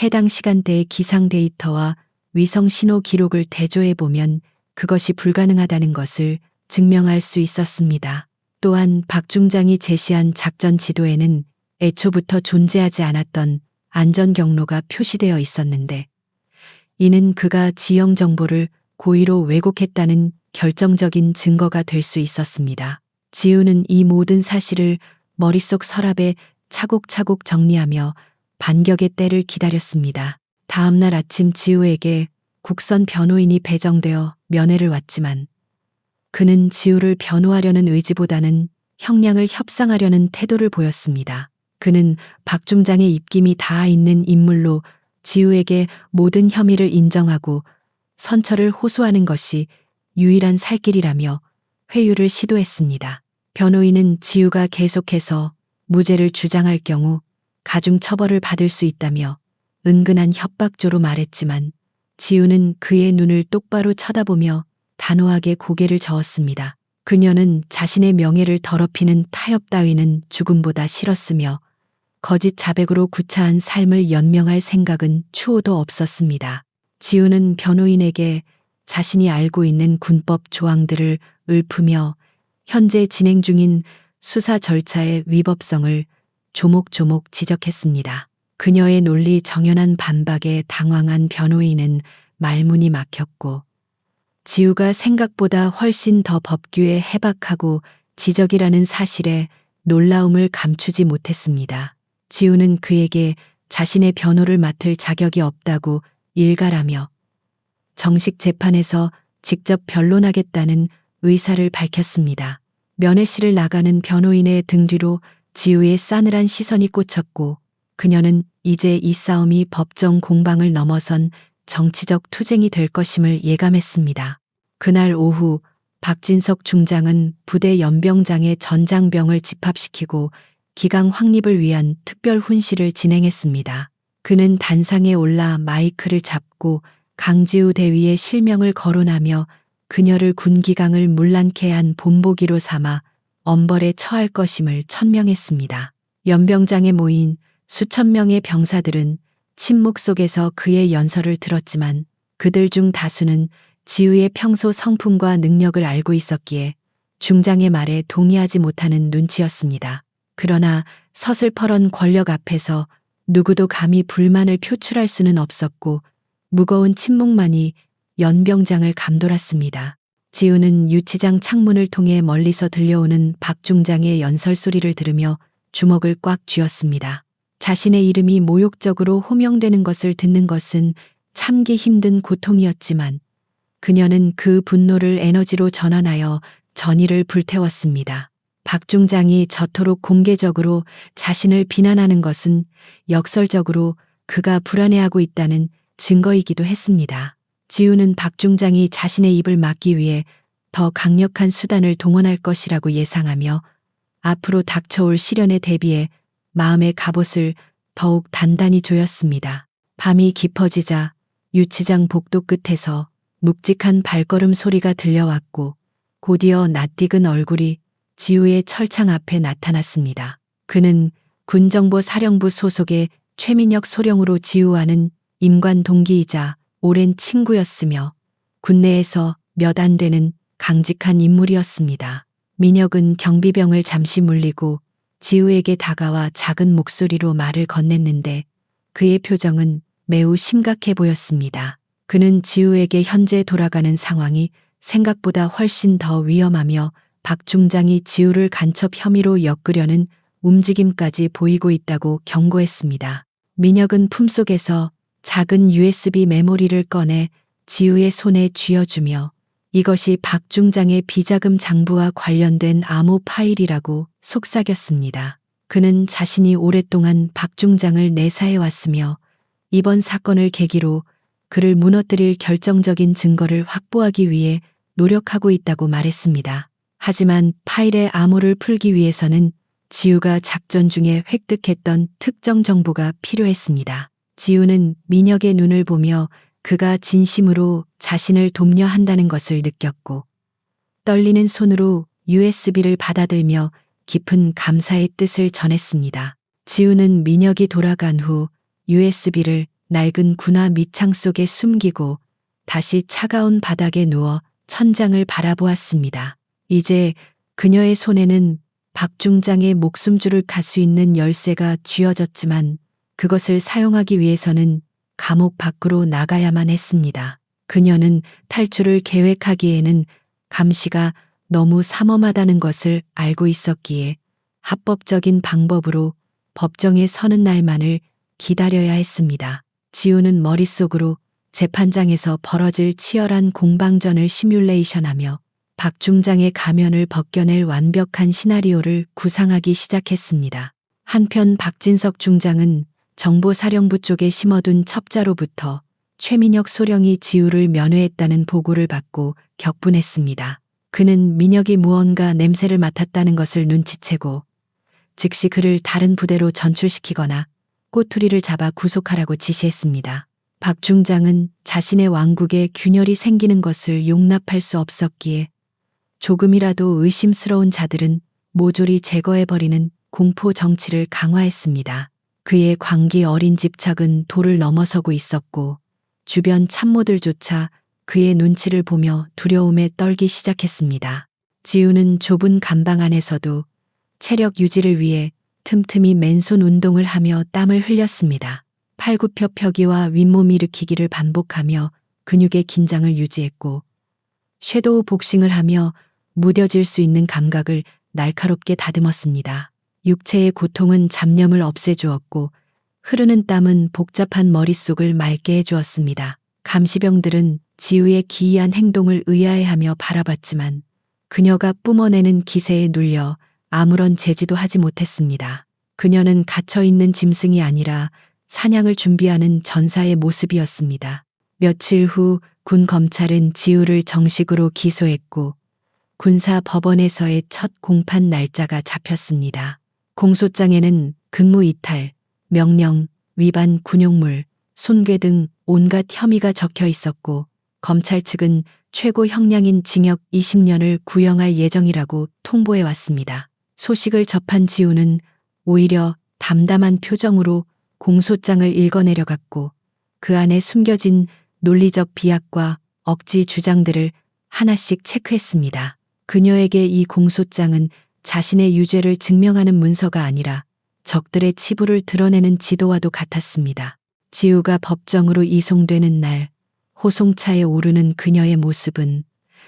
해당 시간대의 기상 데이터와 위성 신호 기록을 대조해보면 그것이 불가능하다는 것을 증명할 수 있었습니다. 또한 박 중장이 제시한 작전 지도에는 애초부터 존재하지 않았던 안전 경로가 표시되어 있었는데 이는 그가 지형 정보를 고의로 왜곡했다는 결정적인 증거가 될 수 있었습니다. 지우는 이 모든 사실을 머릿속 서랍에 차곡차곡 정리하며 반격의 때를 기다렸습니다. 다음 날 아침 지우에게 국선 변호인이 배정되어 면회를 왔지만 그는 지우를 변호하려는 의지보다는 형량을 협상하려는 태도를 보였습니다. 그는 박 중장의 입김이 닿아 있는 인물로 지우에게 모든 혐의를 인정하고 선처를 호소하는 것이 유일한 살 길이라며 회유를 시도했습니다. 변호인은 지우가 계속해서 무죄를 주장할 경우 가중 처벌을 받을 수 있다며 은근한 협박조로 말했지만 지우는 그의 눈을 똑바로 쳐다보며 단호하게 고개를 저었습니다. 그녀는 자신의 명예를 더럽히는 타협 따위는 죽음보다 싫었으며 거짓 자백으로 구차한 삶을 연명할 생각은 추호도 없었습니다. 지우는 변호인에게 자신이 알고 있는 군법 조항들을 읊으며 현재 진행 중인 수사 절차의 위법성을 조목조목 지적했습니다. 그녀의 논리 정연한 반박에 당황한 변호인은 말문이 막혔고, 지우가 생각보다 훨씬 더 법규에 해박하고 지적이라는 사실에 놀라움을 감추지 못했습니다. 지우는 그에게 자신의 변호를 맡을 자격이 없다고 일갈하며 정식 재판에서 직접 변론하겠다는 의사를 밝혔습니다. 면회실을 나가는 변호인의 등 뒤로 지우의 싸늘한 시선이 꽂혔고, 그녀는 이제 이 싸움이 법정 공방을 넘어선 정치적 투쟁이 될 것임을 예감했습니다. 그날 오후 박진석 중장은 부대 연병장의 전장병을 집합시키고 기강 확립을 위한 특별 훈시를 진행했습니다. 그는 단상에 올라 마이크를 잡고 강지우 대위의 실명을 거론하며 그녀를 군기강을 문란케 한 본보기로 삼아 엄벌에 처할 것임을 천명했습니다. 연병장에 모인 수천 명의 병사들은 침묵 속에서 그의 연설을 들었지만 그들 중 다수는 지우의 평소 성품과 능력을 알고 있었기에 중장의 말에 동의하지 못하는 눈치였습니다. 그러나 서슬퍼런 권력 앞에서 누구도 감히 불만을 표출할 수는 없었고 무거운 침묵만이 연병장을 감돌았습니다. 지우는 유치장 창문을 통해 멀리서 들려오는 박 중장의 연설 소리를 들으며 주먹을 꽉 쥐었습니다. 자신의 이름이 모욕적으로 호명되는 것을 듣는 것은 참기 힘든 고통이었지만 그녀는 그 분노를 에너지로 전환하여 전의를 불태웠습니다. 박 중장이 저토록 공개적으로 자신을 비난하는 것은 역설적으로 그가 불안해하고 있다는 증거이기도 했습니다. 지우는 박 중장이 자신의 입을 막기 위해 더 강력한 수단을 동원할 것이라고 예상하며 앞으로 닥쳐올 시련에 대비해 마음의 갑옷을 더욱 단단히 조였습니다. 밤이 깊어지자 유치장 복도 끝에서 묵직한 발걸음 소리가 들려왔고 곧이어 낯익은 얼굴이 지우의 철창 앞에 나타났습니다. 그는 군정보사령부 소속의 최민혁 소령으로 지우와는 임관 동기이자 오랜 친구였으며 군내에서 몇 안 되는 강직한 인물이었습니다. 민혁은 경비병을 잠시 물리고 지우에게 다가와 작은 목소리로 말을 건넸는데 그의 표정은 매우 심각해 보였습니다. 그는 지우에게 현재 돌아가는 상황이 생각보다 훨씬 더 위험하며 박 중장이 지우를 간첩 혐의로 엮으려는 움직임까지 보이고 있다고 경고했습니다. 민혁은 품속에서 작은 USB 메모리를 꺼내 지우의 손에 쥐어주며 이것이 박 중장의 비자금 장부와 관련된 암호 파일이라고 속삭였습니다. 그는 자신이 오랫동안 박 중장을 내사해왔으며 이번 사건을 계기로 그를 무너뜨릴 결정적인 증거를 확보하기 위해 노력하고 있다고 말했습니다. 하지만 파일의 암호를 풀기 위해서는 지우가 작전 중에 획득했던 특정 정보가 필요했습니다. 지우는 민혁의 눈을 보며 그가 진심으로 자신을 돕려 한다는 것을 느꼈고 떨리는 손으로 USB를 받아들며 깊은 감사의 뜻을 전했습니다. 지우는 민혁이 돌아간 후 USB를 낡은 군화 밑창 속에 숨기고 다시 차가운 바닥에 누워 천장을 바라보았습니다. 이제 그녀의 손에는 박 중장의 목숨줄을 갈 수 있는 열쇠가 쥐어졌지만 그것을 사용하기 위해서는 감옥 밖으로 나가야만 했습니다. 그녀는 탈출을 계획하기에는 감시가 너무 삼엄하다는 것을 알고 있었기에 합법적인 방법으로 법정에 서는 날만을 기다려야 했습니다. 지우는 머릿속으로 재판장에서 벌어질 치열한 공방전을 시뮬레이션하며 박 중장의 가면을 벗겨낼 완벽한 시나리오를 구상하기 시작했습니다. 한편 박진석 중장은 정보사령부 쪽에 심어둔 첩자로부터 최민혁 소령이 지우를 면회했다는 보고를 받고 격분했습니다. 그는 민혁이 무언가 냄새를 맡았다는 것을 눈치채고 즉시 그를 다른 부대로 전출시키거나 꼬투리를 잡아 구속하라고 지시했습니다. 박 중장은 자신의 왕국에 균열이 생기는 것을 용납할 수 없었기에 조금이라도 의심스러운 자들은 모조리 제거해버리는 공포 정치를 강화했습니다. 그의 광기 어린 집착은 도를 넘어서고 있었고 주변 참모들조차 그의 눈치를 보며 두려움에 떨기 시작했습니다. 지우는 좁은 감방 안에서도 체력 유지를 위해 틈틈이 맨손 운동을 하며 땀을 흘렸습니다. 팔굽혀펴기와 윗몸 일으키기를 반복하며 근육의 긴장을 유지했고, 섀도우 복싱을 하며 무뎌질 수 있는 감각을 날카롭게 다듬었습니다. 육체의 고통은 잡념을 없애주었고, 흐르는 땀은 복잡한 머릿속을 맑게 해주었습니다. 감시병들은 지우의 기이한 행동을 의아해하며 바라봤지만 그녀가 뿜어내는 기세에 눌려 아무런 제지도 하지 못했습니다. 그녀는 갇혀있는 짐승이 아니라 사냥을 준비하는 전사의 모습이었습니다. 며칠 후 군 검찰은 지우를 정식으로 기소했고 군사 법원에서의 첫 공판 날짜가 잡혔습니다. 공소장에는 근무 이탈, 명령, 위반 군용물, 손괴 등 온갖 혐의가 적혀 있었고 검찰 측은 최고 형량인 징역 20년을 구형할 예정이라고 통보해 왔습니다. 소식을 접한 지우는 오히려 담담한 표정으로 공소장을 읽어내려갔고 그 안에 숨겨진 논리적 비약과 억지 주장들을 하나씩 체크했습니다. 그녀에게 이 공소장은 자신의 유죄를 증명하는 문서가 아니라 적들의 치부를 드러내는 지도와도 같았습니다. 지우가 법정으로 이송되는 날, 호송차에 오르는 그녀의 모습은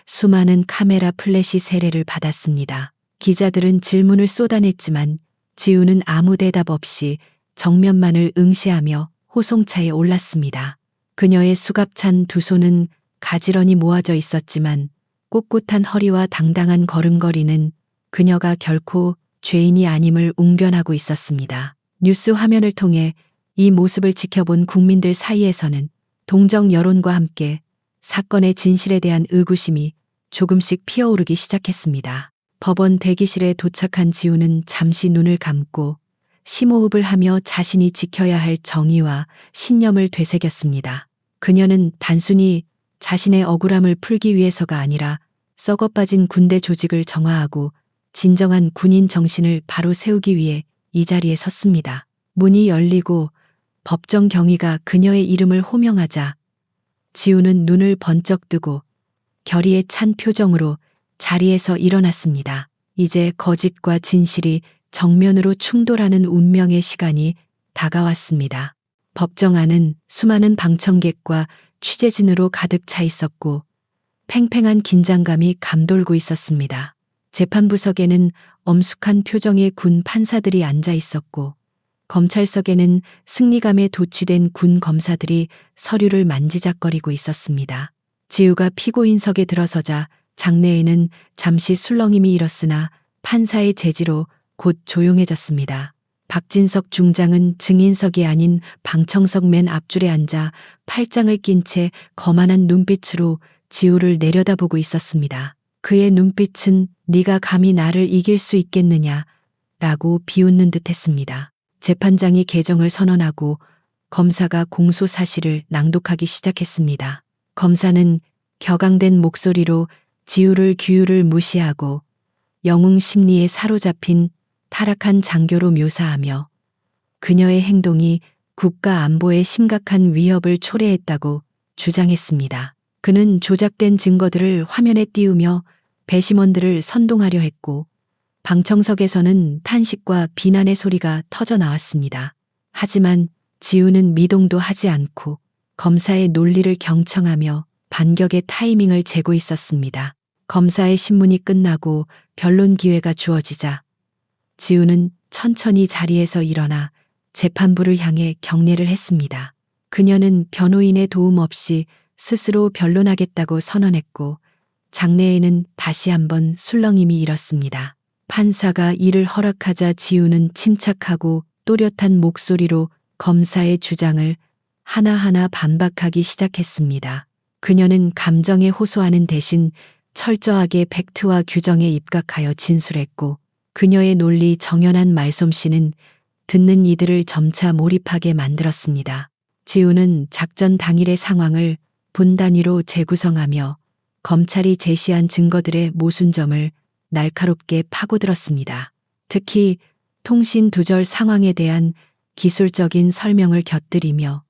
수많은 카메라 플래시 세례를 받았습니다. 기자들은 질문을 쏟아냈지만 지우는 아무 대답 없이 정면만을 응시하며 호송차에 올랐습니다. 그녀의 수갑찬 두 손은 가지런히 모아져 있었지만 꼿꼿한 허리와 당당한 걸음걸이는 그녀가 결코 죄인이 아님을 웅변하고 있었습니다. 뉴스 화면을 통해 이 모습을 지켜본 국민들 사이에서는 동정 여론과 함께 사건의 진실에 대한 의구심이 조금씩 피어오르기 시작했습니다. 법원 대기실에 도착한 지우는 잠시 눈을 감고 심호흡을 하며 자신이 지켜야 할 정의와 신념을 되새겼습니다. 그녀는 단순히 자신의 억울함을 풀기 위해서가 아니라 썩어빠진 군대 조직을 정화하고 진정한 군인 정신을 바로 세우기 위해 이 자리에 섰습니다. 문이 열리고 법정 경위가 그녀의 이름을 호명하자 지우는 눈을 번쩍 뜨고 결의에 찬 표정으로 자리에서 일어났습니다. 이제 거짓과 진실이 정면으로 충돌하는 운명의 시간이 다가왔습니다. 법정 안은 수많은 방청객과 취재진으로 가득 차 있었고 팽팽한 긴장감이 감돌고 있었습니다. 재판부석에는 엄숙한 표정의 군 판사들이 앉아 있었고 검찰석에는 승리감에 도취된 군 검사들이 서류를 만지작거리고 있었습니다. 지우가 피고인석에 들어서자 장내에는 잠시 술렁임이 일었으나 판사의 제지로 곧 조용해졌습니다. 박진석 중장은 증인석이 아닌 방청석 맨 앞줄에 앉아 팔짱을 낀 채 거만한 눈빛으로 지우를 내려다보고 있었습니다. 그의 눈빛은 네가 감히 나를 이길 수 있겠느냐 라고 비웃는 듯했습니다. 재판장이 개정을 선언하고 검사가 공소 사실을 낭독하기 시작했습니다. 검사는 격앙된 목소리로 지우를 규율을 무시하고 영웅 심리에 사로잡힌 타락한 장교로 묘사하며 그녀의 행동이 국가 안보에 심각한 위협을 초래했다고 주장했습니다. 그는 조작된 증거들을 화면에 띄우며 배심원들을 선동하려 했고 방청석에서는 탄식과 비난의 소리가 터져 나왔습니다. 하지만 지우는 미동도 하지 않고 검사의 논리를 경청하며 반격의 타이밍을 재고 있었습니다. 검사의 신문이 끝나고 변론 기회가 주어지자 지우는 천천히 자리에서 일어나 재판부를 향해 경례를 했습니다. 그녀는 변호인의 도움 없이 스스로 변론하겠다고 선언했고 장내에는 다시 한번 술렁임이 일었습니다. 판사가 이를 허락하자 지우는 침착하고 또렷한 목소리로 검사의 주장을 하나하나 반박하기 시작했습니다. 그녀는 감정에 호소하는 대신 철저하게 팩트와 규정에 입각하여 진술했고 그녀의 논리 정연한 말솜씨는 듣는 이들을 점차 몰입하게 만들었습니다. 지우는 작전 당일의 상황을 분 단위로 재구성하며 검찰이 제시한 증거들의 모순점을 날카롭게 파고들었습니다. 특히 통신 두절 상황에 대한 기술적인 설명을 곁들이며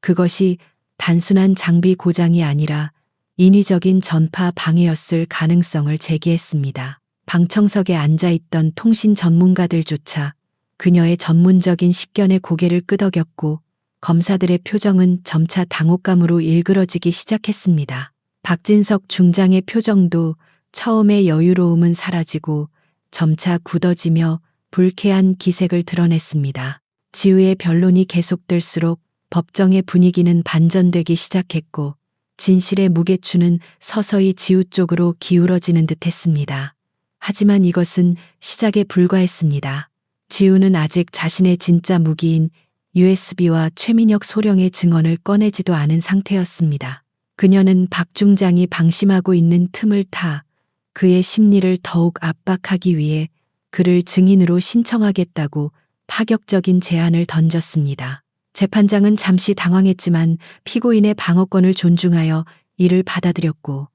그것이 단순한 장비 고장이 아니라 인위적인 전파 방해였을 가능성을 제기했습니다. 방청석에 앉아있던 통신 전문가들조차 그녀의 전문적인 식견에 고개를 끄덕였고 검사들의 표정은 점차 당혹감으로 일그러지기 시작했습니다. 박진석 중장의 표정도 처음의 여유로움은 사라지고 점차 굳어지며 불쾌한 기색을 드러냈습니다. 지우의 변론이 계속될수록 법정의 분위기는 반전되기 시작했고 진실의 무게추는 서서히 지우 쪽으로 기울어지는 듯했습니다. 하지만 이것은 시작에 불과했습니다. 지우는 아직 자신의 진짜 무기인 USB와 최민혁 소령의 증언을 꺼내지도 않은 상태였습니다. 그녀는 박 중장이 방심하고 있는 틈을 타 그의 심리를 더욱 압박하기 위해 그를 증인으로 신청하겠다고 파격적인 제안을 던졌습니다. 재판장은 잠시 당황했지만 피고인의 방어권을 존중하여 이를 받아들였고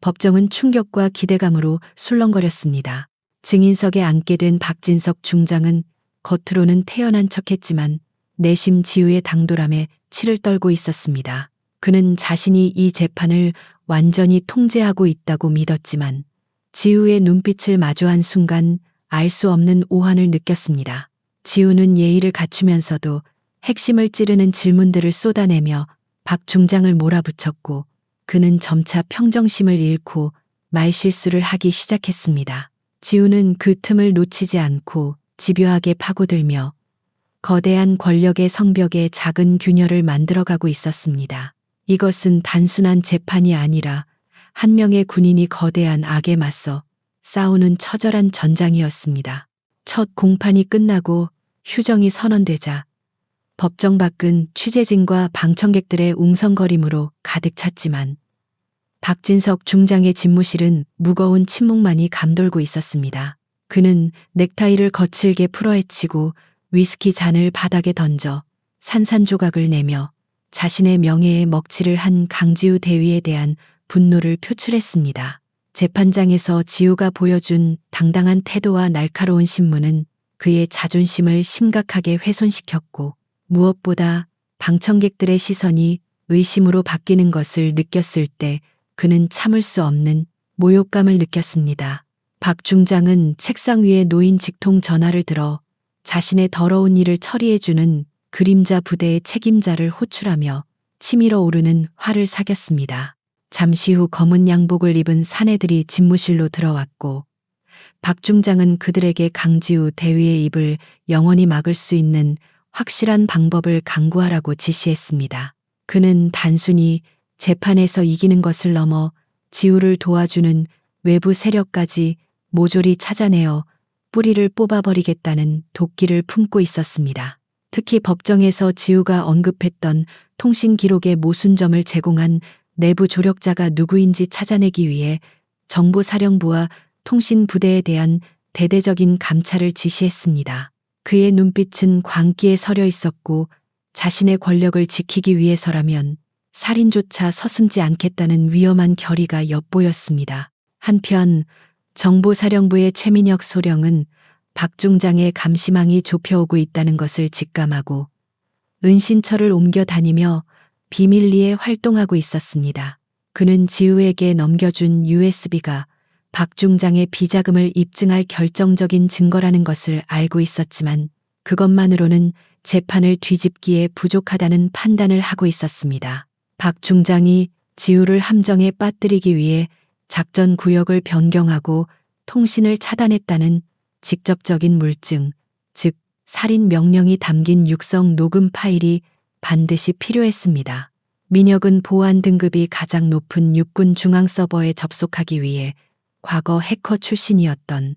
법정은 충격과 기대감으로 술렁거렸습니다. 증인석에 앉게 된 박진석 중장은 겉으로는 태연한 척했지만 내심 지우의 당돌함에 치를 떨고 있었습니다. 그는 자신이 이 재판을 완전히 통제하고 있다고 믿었지만 지우의 눈빛을 마주한 순간 알 수 없는 오한을 느꼈습니다. 지우는 예의를 갖추면서도 핵심을 찌르는 질문들을 쏟아내며 박 중장을 몰아붙였고 그는 점차 평정심을 잃고 말실수를 하기 시작했습니다. 지우는 그 틈을 놓치지 않고 집요하게 파고들며 거대한 권력의 성벽에 작은 균열을 만들어가고 있었습니다. 이것은 단순한 재판이 아니라 한 명의 군인이 거대한 악에 맞서 싸우는 처절한 전장이었습니다. 첫 공판이 끝나고 휴정이 선언되자 법정 밖은 취재진과 방청객들의 웅성거림으로 가득 찼지만 박진석 중장의 집무실은 무거운 침묵만이 감돌고 있었습니다. 그는 넥타이를 거칠게 풀어헤치고 위스키 잔을 바닥에 던져 산산조각을 내며 자신의 명예에 먹칠을 한 강지우 대위에 대한 분노를 표출했습니다. 재판장에서 지우가 보여준 당당한 태도와 날카로운 신문은 그의 자존심을 심각하게 훼손시켰고 무엇보다 방청객들의 시선이 의심으로 바뀌는 것을 느꼈을 때 그는 참을 수 없는 모욕감을 느꼈습니다. 박 중장은 책상 위에 놓인 직통 전화를 들어 자신의 더러운 일을 처리해주는 그림자 부대의 책임자를 호출하며 치밀어 오르는 화를 사겼습니다. 잠시 후 검은 양복을 입은 사내들이 집무실로 들어왔고 박 중장은 그들에게 강지우 대위의 입을 영원히 막을 수 있는 확실한 방법을 강구하라고 지시했습니다. 그는 단순히 재판에서 이기는 것을 넘어 지우를 도와주는 외부 세력까지 모조리 찾아내어 뿌리를 뽑아버리겠다는 도끼를 품고 있었습니다. 특히 법정에서 지우가 언급했던 통신 기록의 모순점을 제공한 내부 조력자가 누구인지 찾아내기 위해 정보사령부와 통신부대에 대한 대대적인 감찰을 지시했습니다. 그의 눈빛은 광기에 서려 있었고 자신의 권력을 지키기 위해서라면 살인조차 서슴지 않겠다는 위험한 결의가 엿보였습니다. 한편 정보사령부의 최민혁 소령은 박 중장의 감시망이 좁혀오고 있다는 것을 직감하고 은신처를 옮겨 다니며 비밀리에 활동하고 있었습니다. 그는 지우에게 넘겨준 USB가 박 중장의 비자금을 입증할 결정적인 증거라는 것을 알고 있었지만 그것만으로는 재판을 뒤집기에 부족하다는 판단을 하고 있었습니다. 박 중장이 지우를 함정에 빠뜨리기 위해 작전 구역을 변경하고 통신을 차단했다는 직접적인 물증, 즉 살인 명령이 담긴 육성 녹음 파일이 반드시 필요했습니다. 민혁은 보안 등급이 가장 높은 육군 중앙 서버에 접속하기 위해 과거 해커 출신이었던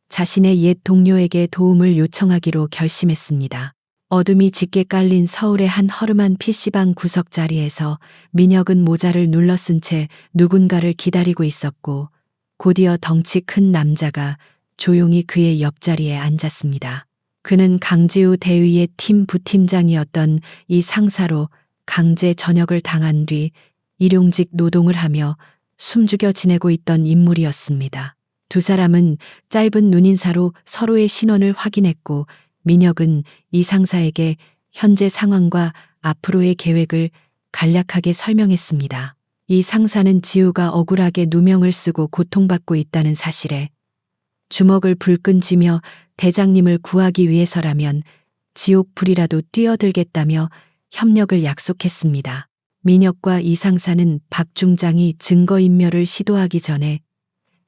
자신의 옛 동료에게 도움을 요청하기로 결심했습니다. 어둠이 짙게 깔린 서울의 한 허름한 PC방 구석 자리에서 민혁은 모자를 눌러 쓴 채 누군가를 기다리고 있었고 곧이어 덩치 큰 남자가 조용히 그의 옆자리에 앉았습니다. 그는 강지우 대위의 팀 부팀장이었던 이 상사로 강제 전역을 당한 뒤 일용직 노동을 하며 숨죽여 지내고 있던 인물이었습니다. 두 사람은 짧은 눈인사로 서로의 신원을 확인했고 민혁은 이 상사에게 현재 상황과 앞으로의 계획을 간략하게 설명했습니다. 이 상사는 지우가 억울하게 누명을 쓰고 고통받고 있다는 사실에 주먹을 불끈 쥐며 대장님을 구하기 위해서라면 지옥불이라도 뛰어들겠다며 협력을 약속했습니다. 민혁과 이 상사는 박 중장이 증거인멸을 시도하기 전에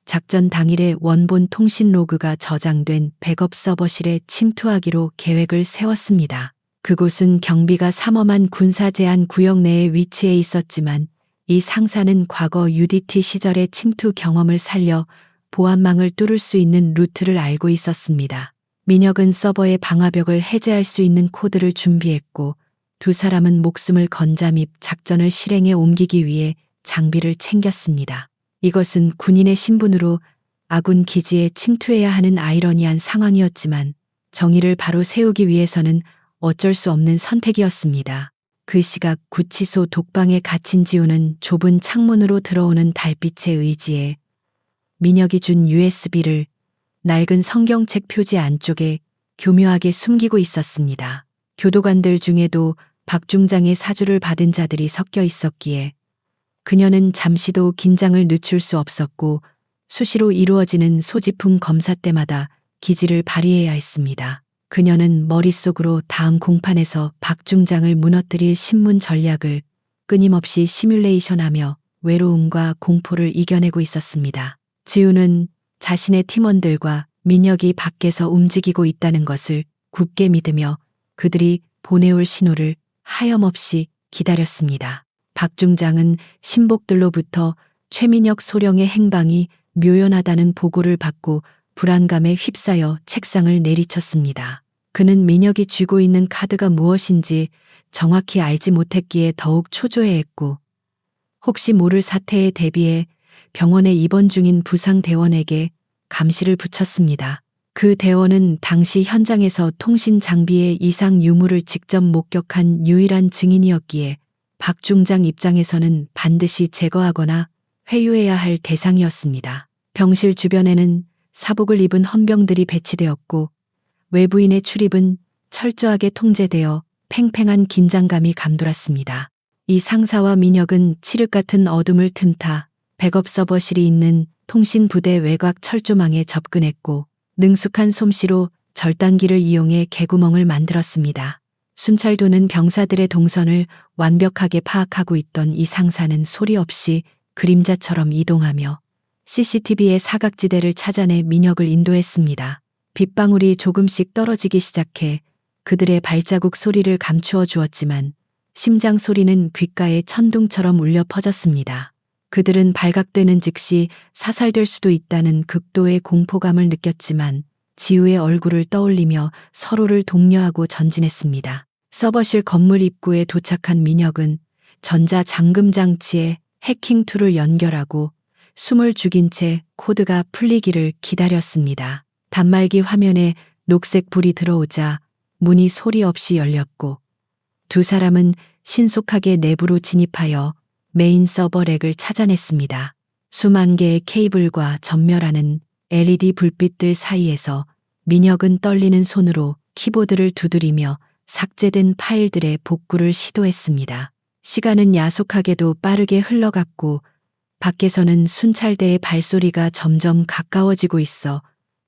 작전 당일에 원본 통신 로그가 저장된 백업 서버실에 침투하기로 계획을 세웠습니다. 그곳은 경비가 삼엄한 군사 제한 구역 내에 위치해 있었지만 이 상사는 과거 UDT 시절의 침투 경험을 살려 보안망을 뚫을 수 있는 루트를 알고 있었습니다. 민혁은 서버의 방화벽을 해제할 수 있는 코드를 준비했고 두 사람은 목숨을 건 잠입 작전을 실행에 옮기기 위해 장비를 챙겼습니다. 이것은 군인의 신분으로 아군 기지에 침투해야 하는 아이러니한 상황이었지만 정의를 바로 세우기 위해서는 어쩔 수 없는 선택이었습니다. 그 시각 구치소 독방에 갇힌 지우는 좁은 창문으로 들어오는 달빛에 의지해 민혁이 준 USB를 낡은 성경책 표지 안쪽에 교묘하게 숨기고 있었습니다. 교도관들 중에도 박 중장의 사주를 받은 자들이 섞여 있었기에 그녀는 잠시도 긴장을 늦출 수 없었고 수시로 이루어지는 소지품 검사 때마다 기지를 발휘해야 했습니다. 그녀는 머릿속으로 다음 공판에서 박 중장을 무너뜨릴 신문 전략을 끊임없이 시뮬레이션하며 외로움과 공포를 이겨내고 있었습니다. 지우는 자신의 팀원들과 민혁이 밖에서 움직이고 있다는 것을 굳게 믿으며 그들이 보내올 신호를 하염없이 기다렸습니다. 박 중장은 신복들로부터 최민혁 소령의 행방이 묘연하다는 보고를 받고 불안감에 휩싸여 책상을 내리쳤습니다. 그는 민혁이 쥐고 있는 카드가 무엇인지 정확히 알지 못했기에 더욱 초조해했고 혹시 모를 사태에 대비해 병원에 입원 중인 부상 대원에게 감시를 붙였습니다. 그 대원은 당시 현장에서 통신 장비의 이상 유무를 직접 목격한 유일한 증인이었기에 박 중장 입장에서는 반드시 제거하거나 회유해야 할 대상이었습니다. 병실 주변에는 사복을 입은 헌병들이 배치되었고 외부인의 출입은 철저하게 통제되어 팽팽한 긴장감이 감돌았습니다. 이 상사와 민혁은 칠흑 같은 어둠을 틈타 백업 서버실이 있는 통신부대 외곽 철조망에 접근했고 능숙한 솜씨로 절단기를 이용해 개구멍을 만들었습니다. 순찰 도는 병사들의 동선을 완벽하게 파악하고 있던 이 상사는 소리 없이 그림자처럼 이동하며 CCTV의 사각지대를 찾아내 민혁을 인도했습니다. 빗방울이 조금씩 떨어지기 시작해 그들의 발자국 소리를 감추어 주었지만 심장 소리는 귓가에 천둥처럼 울려 퍼졌습니다. 그들은 발각되는 즉시 사살될 수도 있다는 극도의 공포감을 느꼈지만 지우의 얼굴을 떠올리며 서로를 독려하고 전진했습니다. 서버실 건물 입구에 도착한 민혁은 전자 잠금 장치에 해킹 툴을 연결하고 숨을 죽인 채 코드가 풀리기를 기다렸습니다. 단말기 화면에 녹색 불이 들어오자 문이 소리 없이 열렸고 두 사람은 신속하게 내부로 진입하여 메인 서버 렉을 찾아냈습니다. 수만 개의 케이블과 전멸하는 LED 불빛들 사이에서 민혁은 떨리는 손으로 키보드를 두드리며 삭제된 파일들의 복구를 시도했습니다. 시간은 야속하게도 빠르게 흘러갔고 밖에서는 순찰대의 발소리가 점점 가까워지고 있어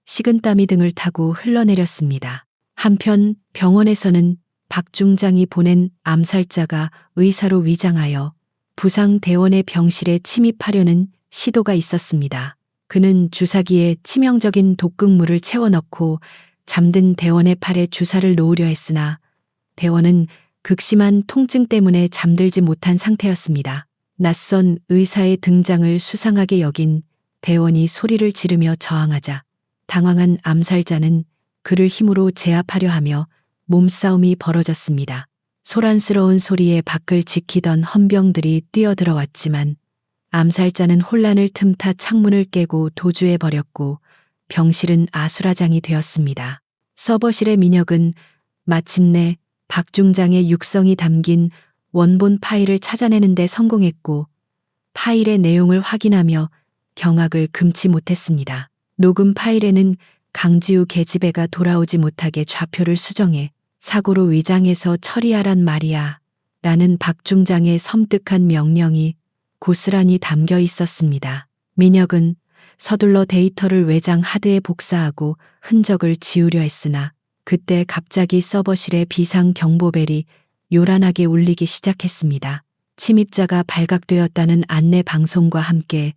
식은땀이 등을 타고 흘러내렸습니다. 한편 병원에서는 박 중장이 보낸 암살자가 의사로 위장하여 부상 대원의 병실에 침입하려는 시도가 있었습니다. 그는 주사기에 치명적인 독극물을 채워넣고 잠든 대원의 팔에 주사를 놓으려 했으나 대원은 극심한 통증 때문에 잠들지 못한 상태였습니다. 낯선 의사의 등장을 수상하게 여긴 대원이 소리를 지르며 저항하자 당황한 암살자는 그를 힘으로 제압하려 하며 몸싸움이 벌어졌습니다. 소란스러운 소리에 밖을 지키던 헌병들이 뛰어들어왔지만 암살자는 혼란을 틈타 창문을 깨고 도주해 버렸고 병실은 아수라장이 되었습니다. 서버실의 민혁은 마침내 박 중장의 육성이 담긴 원본 파일을 찾아내는 데 성공했고 파일의 내용을 확인하며 경악을 금치 못했습니다. 녹음 파일에는 강지우 계집애가 돌아오지 못하게 좌표를 수정해 사고로 위장해서 처리하란 말이야 라는 박 중장의 섬뜩한 명령이 고스란히 담겨 있었습니다. 민혁은 서둘러 데이터를 외장 하드에 복사하고 흔적을 지우려 했으나 그때 갑자기 서버실의 비상 경보벨이 요란하게 울리기 시작했습니다. 침입자가 발각되었다는 안내 방송과 함께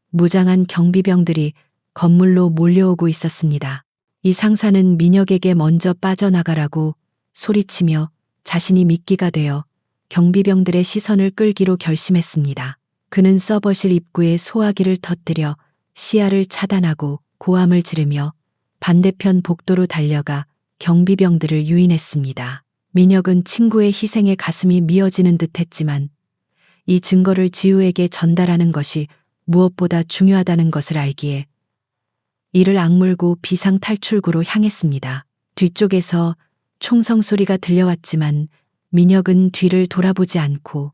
무장한 경비병들이 건물로 몰려오고 있었습니다. 이 상사는 민혁에게 먼저 빠져나가라고 소리치며 자신이 미끼가 되어 경비병들의 시선을 끌기로 결심했습니다. 그는 서버실 입구에 소화기를 터뜨려 시야를 차단하고 고함을 지르며 반대편 복도로 달려가 경비병들을 유인했습니다. 민혁은 친구의 희생에 가슴이 미어지는 듯했지만 이 증거를 지우에게 전달하는 것이 무엇보다 중요하다는 것을 알기에 이를 악물고 비상 탈출구로 향했습니다. 뒤쪽에서 총성 소리가 들려왔지만 민혁은 뒤를 돌아보지 않고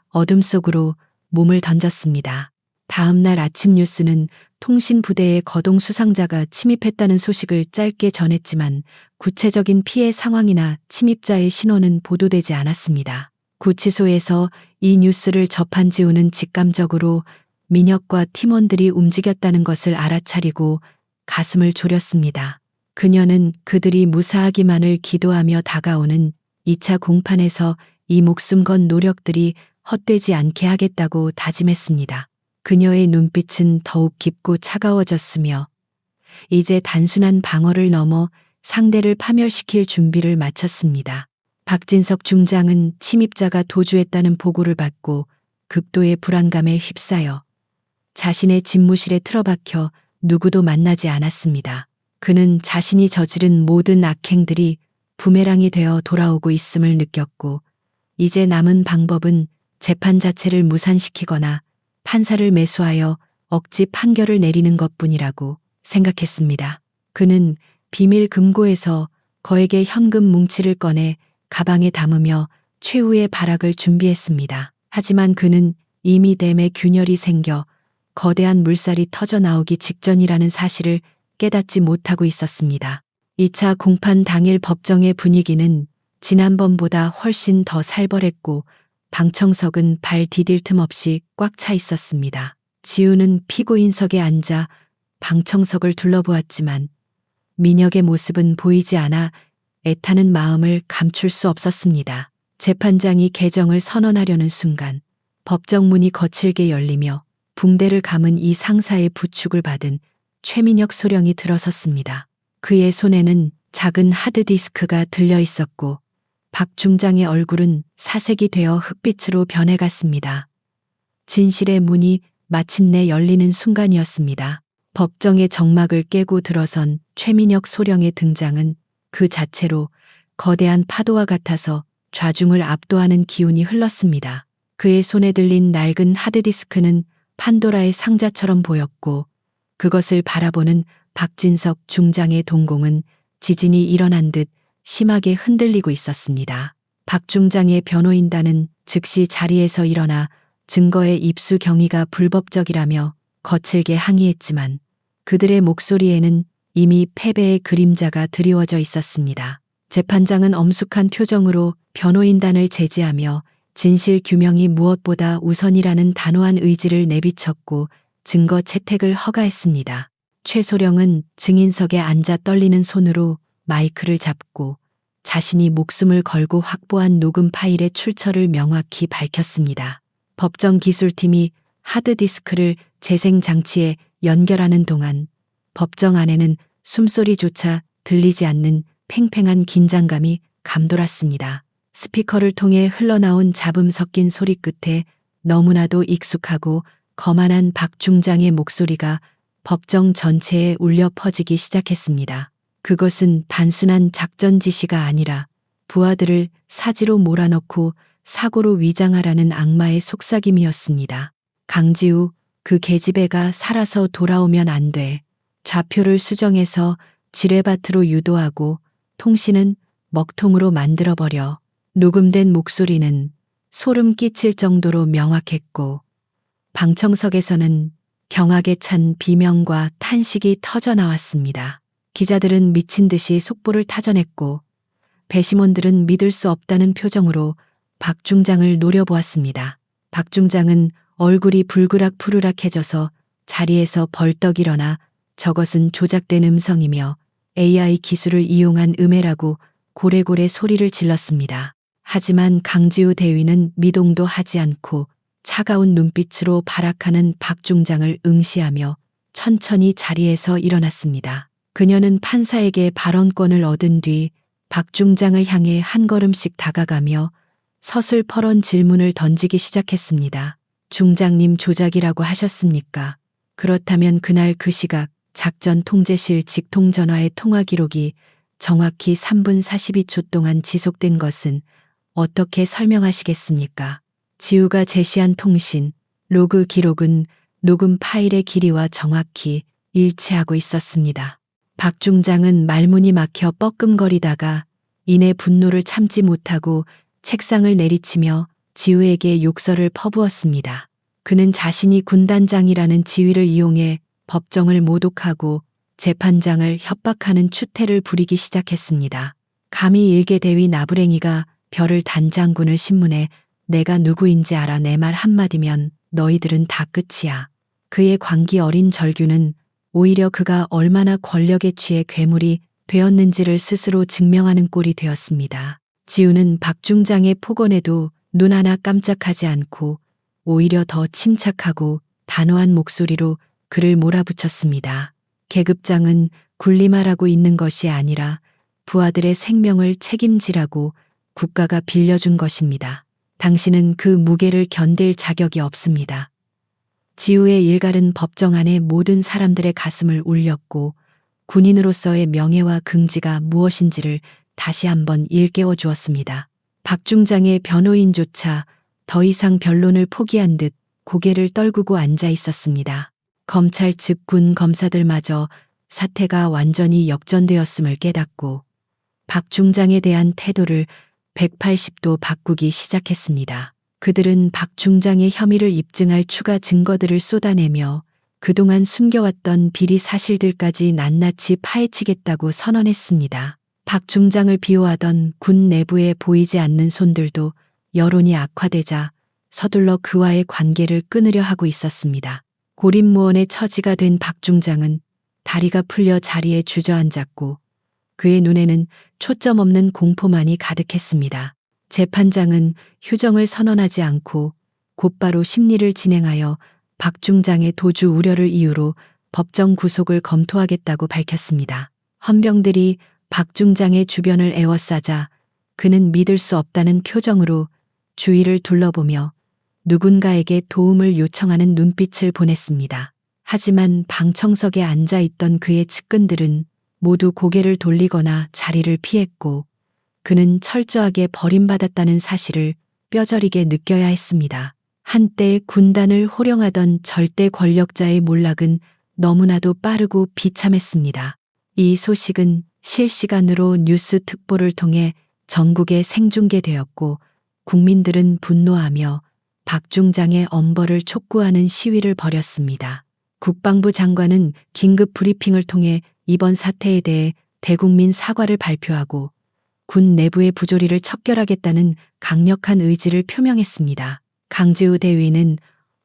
어둠 속으로 몸을 던졌습니다. 다음 날 아침 뉴스는 통신 부대에 거동 수상자가 침입했다는 소식을 짧게 전했지만 구체적인 피해 상황이나 침입자의 신원은 보도되지 않았습니다. 구치소에서 이 뉴스를 접한 지우는 직감적으로 민혁과 팀원들이 움직였다는 것을 알아차리고 가슴을 졸였습니다. 그녀는 그들이 무사하기만을 기도하며 다가오는 2차 공판에서 이 목숨 건 노력들이 헛되지 않게 하겠다고 다짐했습니다. 그녀의 눈빛은 더욱 깊고 차가워졌으며 이제 단순한 방어를 넘어 상대를 파멸시킬 준비를 마쳤습니다. 박진석 중장은 침입자가 도주했다는 보고를 받고 극도의 불안감에 휩싸여 자신의 집무실에 틀어박혀 누구도 만나지 않았습니다. 그는 자신이 저지른 모든 악행들이 부메랑이 되어 돌아오고 있음을 느꼈고 이제 남은 방법은 재판 자체를 무산시키거나 판사를 매수하여 억지 판결을 내리는 것뿐이라고 생각했습니다. 그는 비밀 금고에서 거액의 현금 뭉치를 꺼내 가방에 담으며 최후의 발악을 준비했습니다. 하지만 그는 이미 댐에 균열이 생겨 거대한 물살이 터져 나오기 직전이라는 사실을 깨닫지 못하고 있었습니다. 2차 공판 당일 법정의 분위기는 지난번보다 훨씬 더 살벌했고 방청석은 발 디딜 틈 없이 꽉 차 있었습니다. 지우는 피고인석에 앉아 방청석을 둘러보았지만 민혁의 모습은 보이지 않아 애타는 마음을 감출 수 없었습니다. 재판장이 개정을 선언하려는 순간 법정 문이 거칠게 열리며 붕대를 감은 이 상사의 부축을 받은 최민혁 소령이 들어섰습니다. 그의 손에는 작은 하드디스크가 들려 있었고 박 중장의 얼굴은 사색이 되어 흑빛으로 변해갔습니다. 진실의 문이 마침내 열리는 순간이었습니다. 법정의 정막을 깨고 들어선 최민혁 소령의 등장은 그 자체로 거대한 파도와 같아서 좌중을 압도하는 기운이 흘렀습니다. 그의 손에 들린 낡은 하드디스크는 판도라의 상자처럼 보였고 그것을 바라보는 박진석 중장의 동공은 지진이 일어난 듯 심하게 흔들리고 있었습니다. 박 중장의 변호인단은 즉시 자리에서 일어나 증거의 입수 경위가 불법적이라며 거칠게 항의했지만 그들의 목소리에는 이미 패배의 그림자가 드리워져 있었습니다. 재판장은 엄숙한 표정으로 변호인단을 제지하며 진실 규명이 무엇보다 우선이라는 단호한 의지를 내비쳤고 증거 채택을 허가했습니다. 최소령은 증인석에 앉아 떨리는 손으로 마이크를 잡고 자신이 목숨을 걸고 확보한 녹음 파일의 출처를 명확히 밝혔습니다. 법정 기술팀이 하드디스크를 재생장치에 연결하는 동안 법정 안에는 숨소리조차 들리지 않는 팽팽한 긴장감이 감돌았습니다. 스피커를 통해 흘러나온 잡음 섞인 소리 끝에 너무나도 익숙하고 거만한 박 중장의 목소리가 법정 전체에 울려 퍼지기 시작했습니다. 그것은 단순한 작전 지시가 아니라 부하들을 사지로 몰아넣고 사고로 위장하라는 악마의 속삭임이었습니다. 강지우, 그 계집애가 살아서 돌아오면 안 돼. 좌표를 수정해서 지뢰밭으로 유도하고 통신은 먹통으로 만들어버려. 녹음된 목소리는 소름 끼칠 정도로 명확했고 방청석에서는 경악에 찬 비명과 탄식이 터져 나왔습니다. 기자들은 미친 듯이 속보를 타전했고 배심원들은 믿을 수 없다는 표정으로 박 중장을 노려보았습니다. 박 중장은 얼굴이 불그락푸르락해져서 자리에서 벌떡 일어나 저것은 조작된 음성이며 AI 기술을 이용한 음해라고 고래고래 소리를 질렀습니다. 하지만 강지우 대위는 미동도 하지 않고 차가운 눈빛으로 발악하는 박 중장을 응시하며 천천히 자리에서 일어났습니다. 그녀는 판사에게 발언권을 얻은 뒤 박 중장을 향해 한 걸음씩 다가가며 서슬퍼런 질문을 던지기 시작했습니다. 중장님 조작이라고 하셨습니까? 그렇다면 그날 그 시각 작전 통제실 직통전화의 통화 기록이 정확히 3분 42초 동안 지속된 것은 어떻게 설명하시겠습니까? 지우가 제시한 통신, 로그 기록은 녹음 파일의 길이와 정확히 일치하고 있었습니다. 박 중장은 말문이 막혀 뻐끔거리다가 이내 분노를 참지 못하고 책상을 내리치며 지우에게 욕설을 퍼부었습니다. 그는 자신이 군단장이라는 지위를 이용해 법정을 모독하고 재판장을 협박하는 추태를 부리기 시작했습니다. 감히 일개 대위 나부랭이가 별을 단장군을 신문해 내가 누구인지 알아 내 말 한마디면 너희들은 다 끝이야. 그의 광기 어린 절규는 오히려 그가 얼마나 권력에 취해 괴물이 되었는지를 스스로 증명하는 꼴이 되었습니다. 지우는 박 중장의 폭언에도 눈 하나 깜짝하지 않고 오히려 더 침착하고 단호한 목소리로 그를 몰아붙였습니다. 계급장은 군림하라고 있는 것이 아니라 부하들의 생명을 책임지라고 국가가 빌려준 것입니다. 당신은 그 무게를 견딜 자격이 없습니다. 지우의 일갈은 법정 안의 모든 사람들의 가슴을 울렸고 군인으로서의 명예와 긍지가 무엇인지를 다시 한번 일깨워 주었습니다. 박 중장의 변호인조차 더 이상 변론을 포기한 듯 고개를 떨구고 앉아 있었습니다. 검찰 측 군 검사들마저 사태가 완전히 역전되었음을 깨닫고 박 중장에 대한 태도를 180도 바꾸기 시작했습니다. 그들은 박 중장의 혐의를 입증할 추가 증거들을 쏟아내며 그동안 숨겨왔던 비리 사실들까지 낱낱이 파헤치겠다고 선언했습니다. 박 중장을 비호하던 군 내부에 보이지 않는 손들도 여론이 악화되자 서둘러 그와의 관계를 끊으려 하고 있었습니다. 고립무원의 처지가 된 박 중장은 다리가 풀려 자리에 주저앉았고 그의 눈에는 초점 없는 공포만이 가득했습니다. 재판장은 휴정을 선언하지 않고 곧바로 심리를 진행하여 박 중장의 도주 우려를 이유로 법정 구속을 검토하겠다고 밝혔습니다. 헌병들이 박 중장의 주변을 에워싸자 그는 믿을 수 없다는 표정으로 주위를 둘러보며 누군가에게 도움을 요청하는 눈빛을 보냈습니다. 하지만 방청석에 앉아 있던 그의 측근들은 모두 고개를 돌리거나 자리를 피했고 그는 철저하게 버림받았다는 사실을 뼈저리게 느껴야 했습니다. 한때 군단을 호령하던 절대 권력자의 몰락은 너무나도 빠르고 비참했습니다. 이 소식은 실시간으로 뉴스 특보를 통해 전국에 생중계되었고 국민들은 분노하며 박 중장의 엄벌을 촉구하는 시위를 벌였습니다. 국방부 장관은 긴급 브리핑을 통해 이번 사태에 대해 대국민 사과를 발표하고 군 내부의 부조리를 척결하겠다는 강력한 의지를 표명했습니다. 강지우 대위는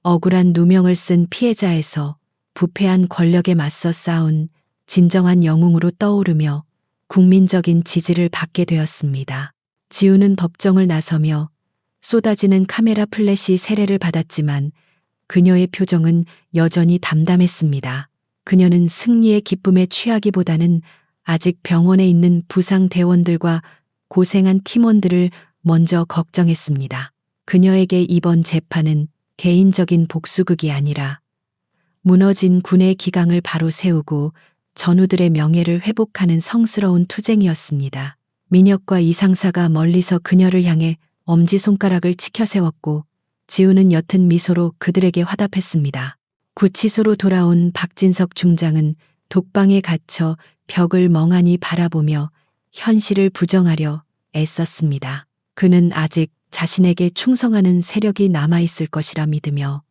억울한 누명을 쓴 피해자에서 부패한 권력에 맞서 싸운 진정한 영웅으로 떠오르며 국민적인 지지를 받게 되었습니다. 지우는 법정을 나서며 쏟아지는 카메라 플래시 세례를 받았지만 그녀의 표정은 여전히 담담했습니다. 그녀는 승리의 기쁨에 취하기보다는 아직 병원에 있는 부상 대원들과 고생한 팀원들을 먼저 걱정했습니다. 그녀에게 이번 재판은 개인적인 복수극이 아니라 무너진 군의 기강을 바로 세우고 전우들의 명예를 회복하는 성스러운 투쟁이었습니다. 민혁과 이상사가 멀리서 그녀를 향해 엄지손가락을 치켜세웠고 지우는 옅은 미소로 그들에게 화답했습니다. 구치소로 돌아온 박진석 중장은 독방에 갇혀 벽을 멍하니 바라보며 현실을 부정하려 애썼습니다. 그는 아직 자신에게 충성하는 세력이 남아있을 것이라 믿으며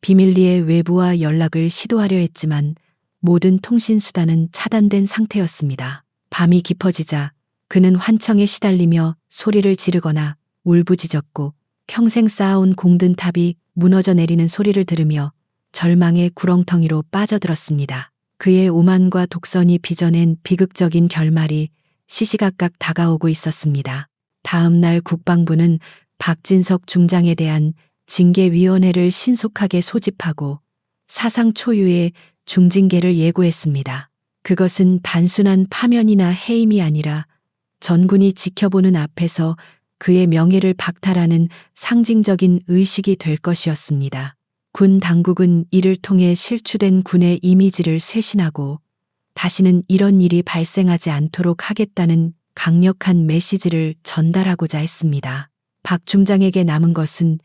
비밀리에 외부와 연락을 시도하려 했지만 모든 통신수단은 차단된 상태였습니다. 밤이 깊어지자 그는 환청에 시달리며 소리를 지르거나 울부짖었고 평생 쌓아온 공든 탑이 무너져 내리는 소리를 들으며 절망의 구렁텅이로 빠져들었습니다. 그의 오만과 독선이 빚어낸 비극적인 결말이 시시각각 다가오고 있었습니다. 다음 날 국방부는 박진석 중장에 대한 징계위원회를 신속하게 소집하고 사상 초유의 중징계를 예고했습니다. 그것은 단순한 파면이나 해임이 아니라 전군이 지켜보는 앞에서 그의 명예를 박탈하는 상징적인 의식이 될 것이었습니다. 군 당국은 이를 통해 실추된 군의 이미지를 쇄신하고 다시는 이런 일이 발생하지 않도록 하겠다는 강력한 메시지를 전달하고자 했습니다. 박 중장에게 남은 것은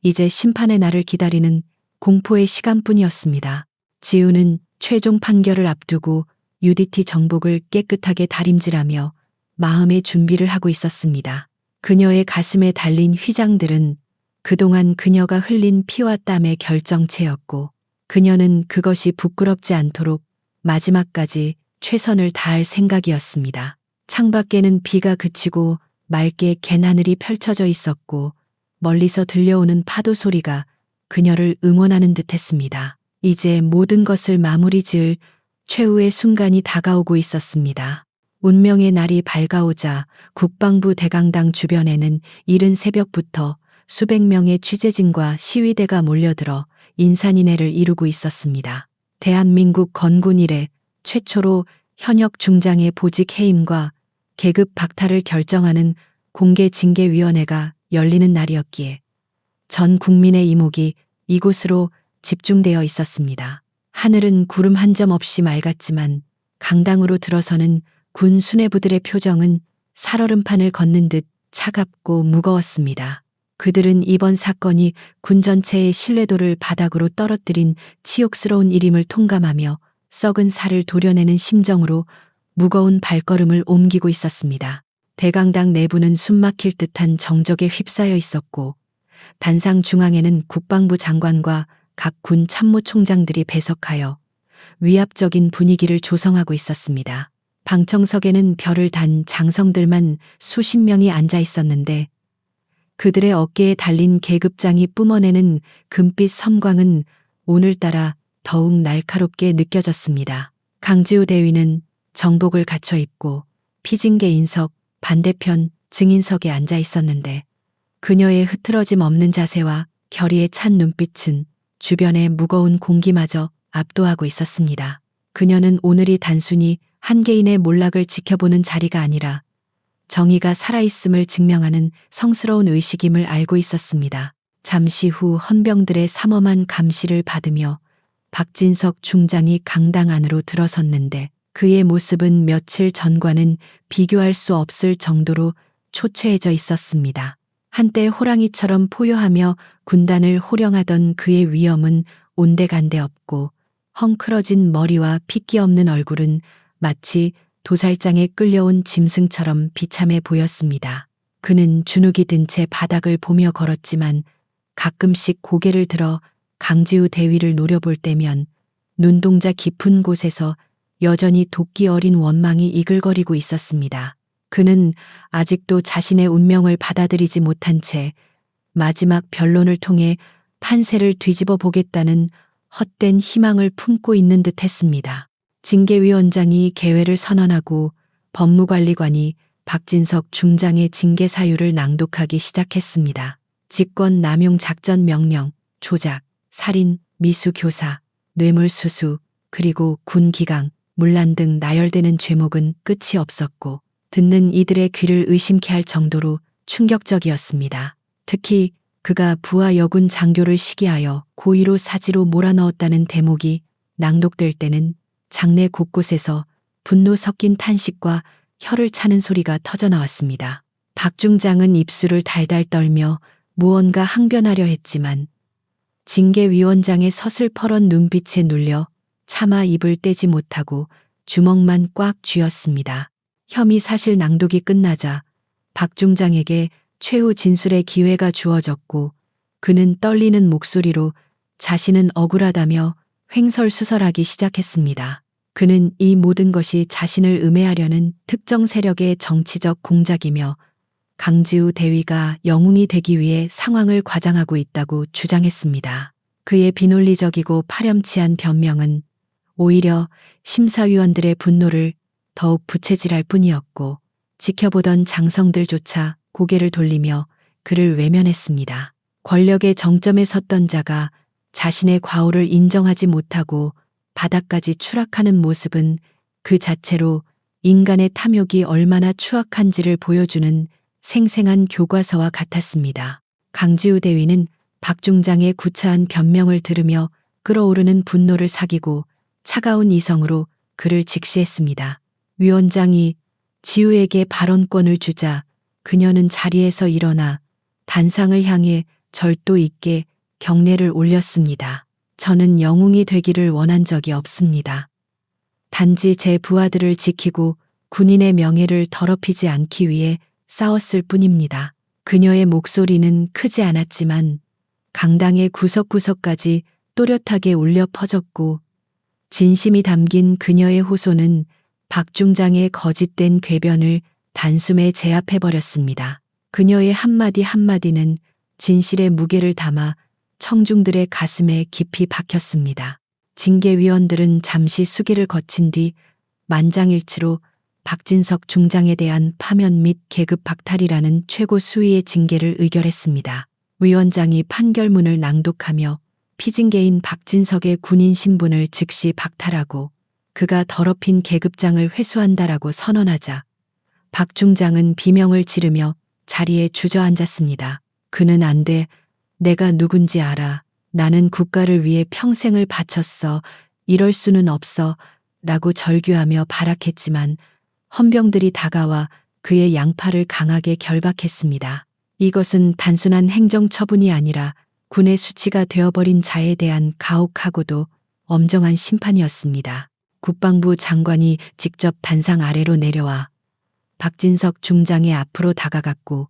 이제 심판의 날을 기다리는 공포의 시간뿐이었습니다. 지우는 최종 판결을 앞두고 UDT 정복을 깨끗하게 다림질하며 마음의 준비를 하고 있었습니다. 그녀의 가슴에 달린 휘장들은 그동안 그녀가 흘린 피와 땀의 결정체였고 그녀는 그것이 부끄럽지 않도록 마지막까지 최선을 다할 생각이었습니다. 창밖에는 비가 그치고 맑게 갠하늘이 펼쳐져 있었고 멀리서 들려오는 파도 소리가 그녀를 응원하는 듯했습니다. 이제 모든 것을 마무리 지을 최후의 순간이 다가오고 있었습니다. 운명의 날이 밝아오자 국방부 대강당 주변에는 이른 새벽부터 수백 명의 취재진과 시위대가 몰려들어 인산인해를 이루고 있었습니다. 대한민국 건군 이래 최초로 현역 중장의 보직 해임과 계급 박탈을 결정하는 공개징계위원회가 열리는 날이었기에 전 국민의 이목이 이곳으로 집중되어 있었습니다. 하늘은 구름 한 점 없이 맑았지만 강당으로 들어서는 군 수뇌부들의 표정은 살얼음판을 걷는 듯 차갑고 무거웠습니다. 그들은 이번 사건이 군 전체의 신뢰도를 바닥으로 떨어뜨린 치욕스러운 일임을 통감하며 썩은 살을 도려내는 심정으로 무거운 발걸음을 옮기고 있었습니다. 대강당 내부는 숨막힐 듯한 정적에 휩싸여 있었고 단상 중앙에는 국방부 장관과 각 군 참모총장들이 배석하여 위압적인 분위기를 조성하고 있었습니다. 방청석에는 별을 단 장성들만 수십 명이 앉아 있었는데 그들의 어깨에 달린 계급장이 뿜어내는 금빛 섬광은 오늘따라 더욱 날카롭게 느껴졌습니다. 강지우 대위는 정복을 갖춰 입고 피징계 인석 반대편 증인석에 앉아 있었는데 그녀의 흐트러짐 없는 자세와 결의에 찬 눈빛은 주변의 무거운 공기마저 압도하고 있었습니다. 그녀는 오늘이 단순히 한 개인의 몰락을 지켜보는 자리가 아니라 정의가 살아있음을 증명하는 성스러운 의식임을 알고 있었습니다. 잠시 후 헌병들의 삼엄한 감시를 받으며 박진석 중장이 강당 안으로 들어섰는데 그의 모습은 며칠 전과는 비교할 수 없을 정도로 초췌해져 있었습니다. 한때 호랑이처럼 포효하며 군단을 호령하던 그의 위엄은 온데간데 없고 헝클어진 머리와 핏기 없는 얼굴은 마치 도살장에 끌려온 짐승처럼 비참해 보였습니다. 그는 주눅이 든 채 바닥을 보며 걸었지만 가끔씩 고개를 들어 강지우 대위를 노려볼 때면 눈동자 깊은 곳에서 여전히 도끼 어린 원망이 이글거리고 있었습니다. 그는 아직도 자신의 운명을 받아들이지 못한 채 마지막 변론을 통해 판세를 뒤집어 보겠다는 헛된 희망을 품고 있는 듯 했습니다. 징계위원장이 개회를 선언하고 법무관리관이 박진석 중장의 징계 사유를 낭독하기 시작했습니다. 직권 남용 작전 명령, 조작, 살인, 미수 교사, 뇌물수수, 그리고 군기강, 문란 등 나열되는 죄목은 끝이 없었고 듣는 이들의 귀를 의심케 할 정도로 충격적이었습니다. 특히 그가 부하 여군 장교를 시기하여 고의로 사지로 몰아넣었다는 대목이 낭독될 때는 장내 곳곳에서 분노 섞인 탄식과 혀를 차는 소리가 터져나왔습니다. 박 중장은 입술을 달달 떨며 무언가 항변하려 했지만 징계위원장의 서슬퍼런 눈빛에 눌려 차마 입을 떼지 못하고 주먹만 꽉 쥐었습니다. 혐의 사실 낭독이 끝나자 박 중장에게 최후 진술의 기회가 주어졌고 그는 떨리는 목소리로 자신은 억울하다며 횡설수설하기 시작했습니다. 그는 이 모든 것이 자신을 음해하려는 특정 세력의 정치적 공작이며 강지우 대위가 영웅이 되기 위해 상황을 과장하고 있다고 주장했습니다. 그의 비논리적이고 파렴치한 변명은 오히려 심사위원들의 분노를 더욱 부채질할 뿐이었고 지켜보던 장성들조차 고개를 돌리며 그를 외면했습니다. 권력의 정점에 섰던 자가 자신의 과오를 인정하지 못하고 바닥까지 추락하는 모습은 그 자체로 인간의 탐욕이 얼마나 추악한지를 보여주는 생생한 교과서와 같았습니다. 강지우 대위는 박 중장의 구차한 변명을 들으며 끓어오르는 분노를 사기고 차가운 이성으로 그를 직시했습니다. 위원장이 지우에게 발언권을 주자 그녀는 자리에서 일어나 단상을 향해 절도 있게 경례를 올렸습니다. 저는 영웅이 되기를 원한 적이 없습니다. 단지 제 부하들을 지키고 군인의 명예를 더럽히지 않기 위해 싸웠을 뿐입니다. 그녀의 목소리는 크지 않았지만 강당의 구석구석까지 또렷하게 울려 퍼졌고 진심이 담긴 그녀의 호소는 박 중장의 거짓된 궤변을 단숨에 제압해버렸습니다. 그녀의 한마디 한마디는 진실의 무게를 담아 청중들의 가슴에 깊이 박혔습니다. 징계위원들은 잠시 수기를 거친 뒤 만장일치로 박진석 중장에 대한 파면 및 계급 박탈이라는 최고 수위의 징계를 의결했습니다. 위원장이 판결문을 낭독하며 피징계인 박진석의 군인 신분을 즉시 박탈하고 그가 더럽힌 계급장을 회수한다라고 선언하자 박 중장은 비명을 지르며 자리에 주저앉았습니다. 그는 안 돼. 내가 누군지 알아. 나는 국가를 위해 평생을 바쳤어. 이럴 수는 없어. 라고 절규하며 발악했지만 헌병들이 다가와 그의 양팔을 강하게 결박했습니다. 이것은 단순한 행정처분이 아니라 군의 수치가 되어버린 자에 대한 가혹하고도 엄정한 심판이었습니다. 국방부 장관이 직접 단상 아래로 내려와 박진석 중장의 앞으로 다가갔고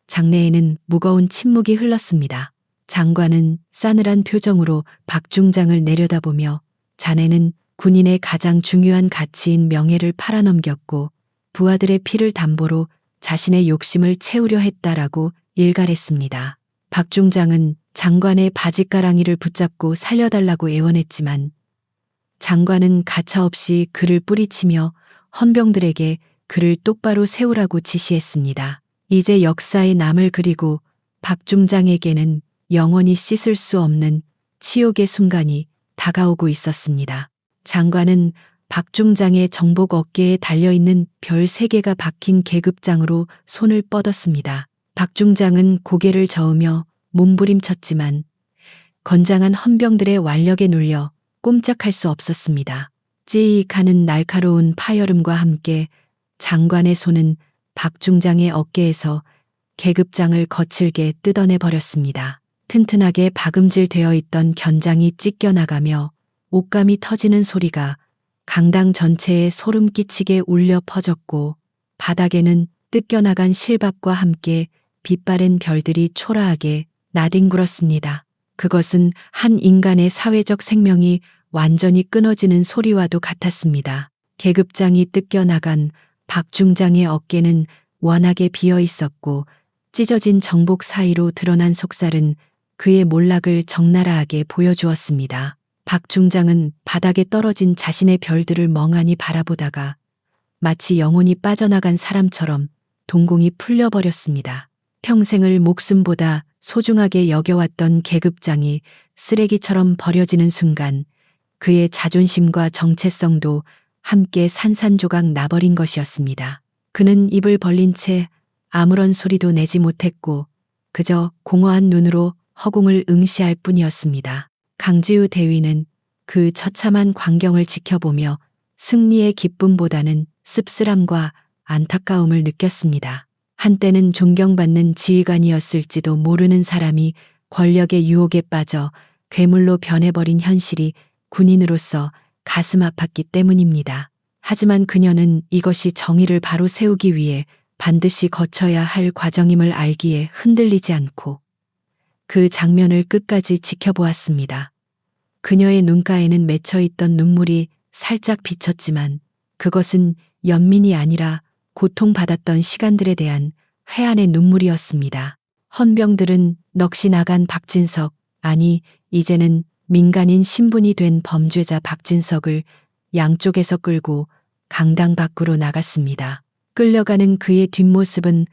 장내에는 무거운 침묵이 흘렀습니다. 장관은 싸늘한 표정으로 박 중장을 내려다보며 자네는 군인의 가장 중요한 가치인 명예를 팔아넘겼고 부하들의 피를 담보로 자신의 욕심을 채우려 했다라고 일갈했습니다. 박 중장은 장관의 바짓가랑이를 붙잡고 살려달라고 애원했지만 장관은 가차없이 그를 뿌리치며 헌병들에게 그를 똑바로 세우라고 지시했습니다. 이제 역사의 남을 그리고 박 중장에게는 영원히 씻을 수 없는 치욕의 순간이 다가오고 있었습니다. 장관은 박 중장의 정복 어깨에 달려있는 별 3개가 박힌 계급장으로 손을 뻗었습니다. 박 중장은 고개를 저으며 몸부림쳤지만 건장한 헌병들의 완력에 눌려 꼼짝할 수 없었습니다. 찌익 하는 날카로운 파열음과 함께 장관의 손은 박 중장의 어깨에서 계급장을 거칠게 뜯어내 버렸습니다. 튼튼하게 박음질되어 있던 견장이 찢겨나가며 옷감이 터지는 소리가 강당 전체에 소름 끼치게 울려 퍼졌고 바닥에는 뜯겨나간 실밥과 함께 빛바랜 별들이 초라하게 나뒹굴었습니다. 그것은 한 인간의 사회적 생명이 완전히 끊어지는 소리와도 같았습니다. 계급장이 뜯겨나간 박 중장의 어깨는 원하게 비어 있었고 찢어진 정복 사이로 드러난 속살은 그의 몰락을 적나라하게 보여주었습니다. 박 중장은 바닥에 떨어진 자신의 별들을 멍하니 바라보다가 마치 영혼이 빠져나간 사람처럼 동공이 풀려버렸습니다. 평생을 목숨보다 소중하게 여겨왔던 계급장이 쓰레기처럼 버려지는 순간 그의 자존심과 정체성도 함께 산산조각 나버린 것이었습니다. 그는 입을 벌린 채 아무런 소리도 내지 못했고 그저 공허한 눈으로 허공을 응시할 뿐이었습니다. 강지우 대위는 그 처참한 광경을 지켜보며 승리의 기쁨보다는 씁쓸함과 안타까움을 느꼈습니다. 한때는 존경받는 지휘관이었을지도 모르는 사람이 권력의 유혹에 빠져 괴물로 변해버린 현실이 군인으로서 가슴 아팠기 때문입니다. 하지만 그녀는 이것이 정의를 바로 세우기 위해 반드시 거쳐야 할 과정임을 알기에 흔들리지 않고 그 장면을 끝까지 지켜보았습니다. 그녀의 눈가에는 맺혀있던 눈물이 살짝 비쳤지만 그것은 연민이 아니라 고통받았던 시간들에 대한 회한의 눈물이었습니다. 헌병들은 넋이 나간 박진석, 아니 이제는 민간인 신분이 된 범죄자 박진석을 양쪽에서 끌고 강당 밖으로 나갔습니다. 끌려가는 그의 뒷모습은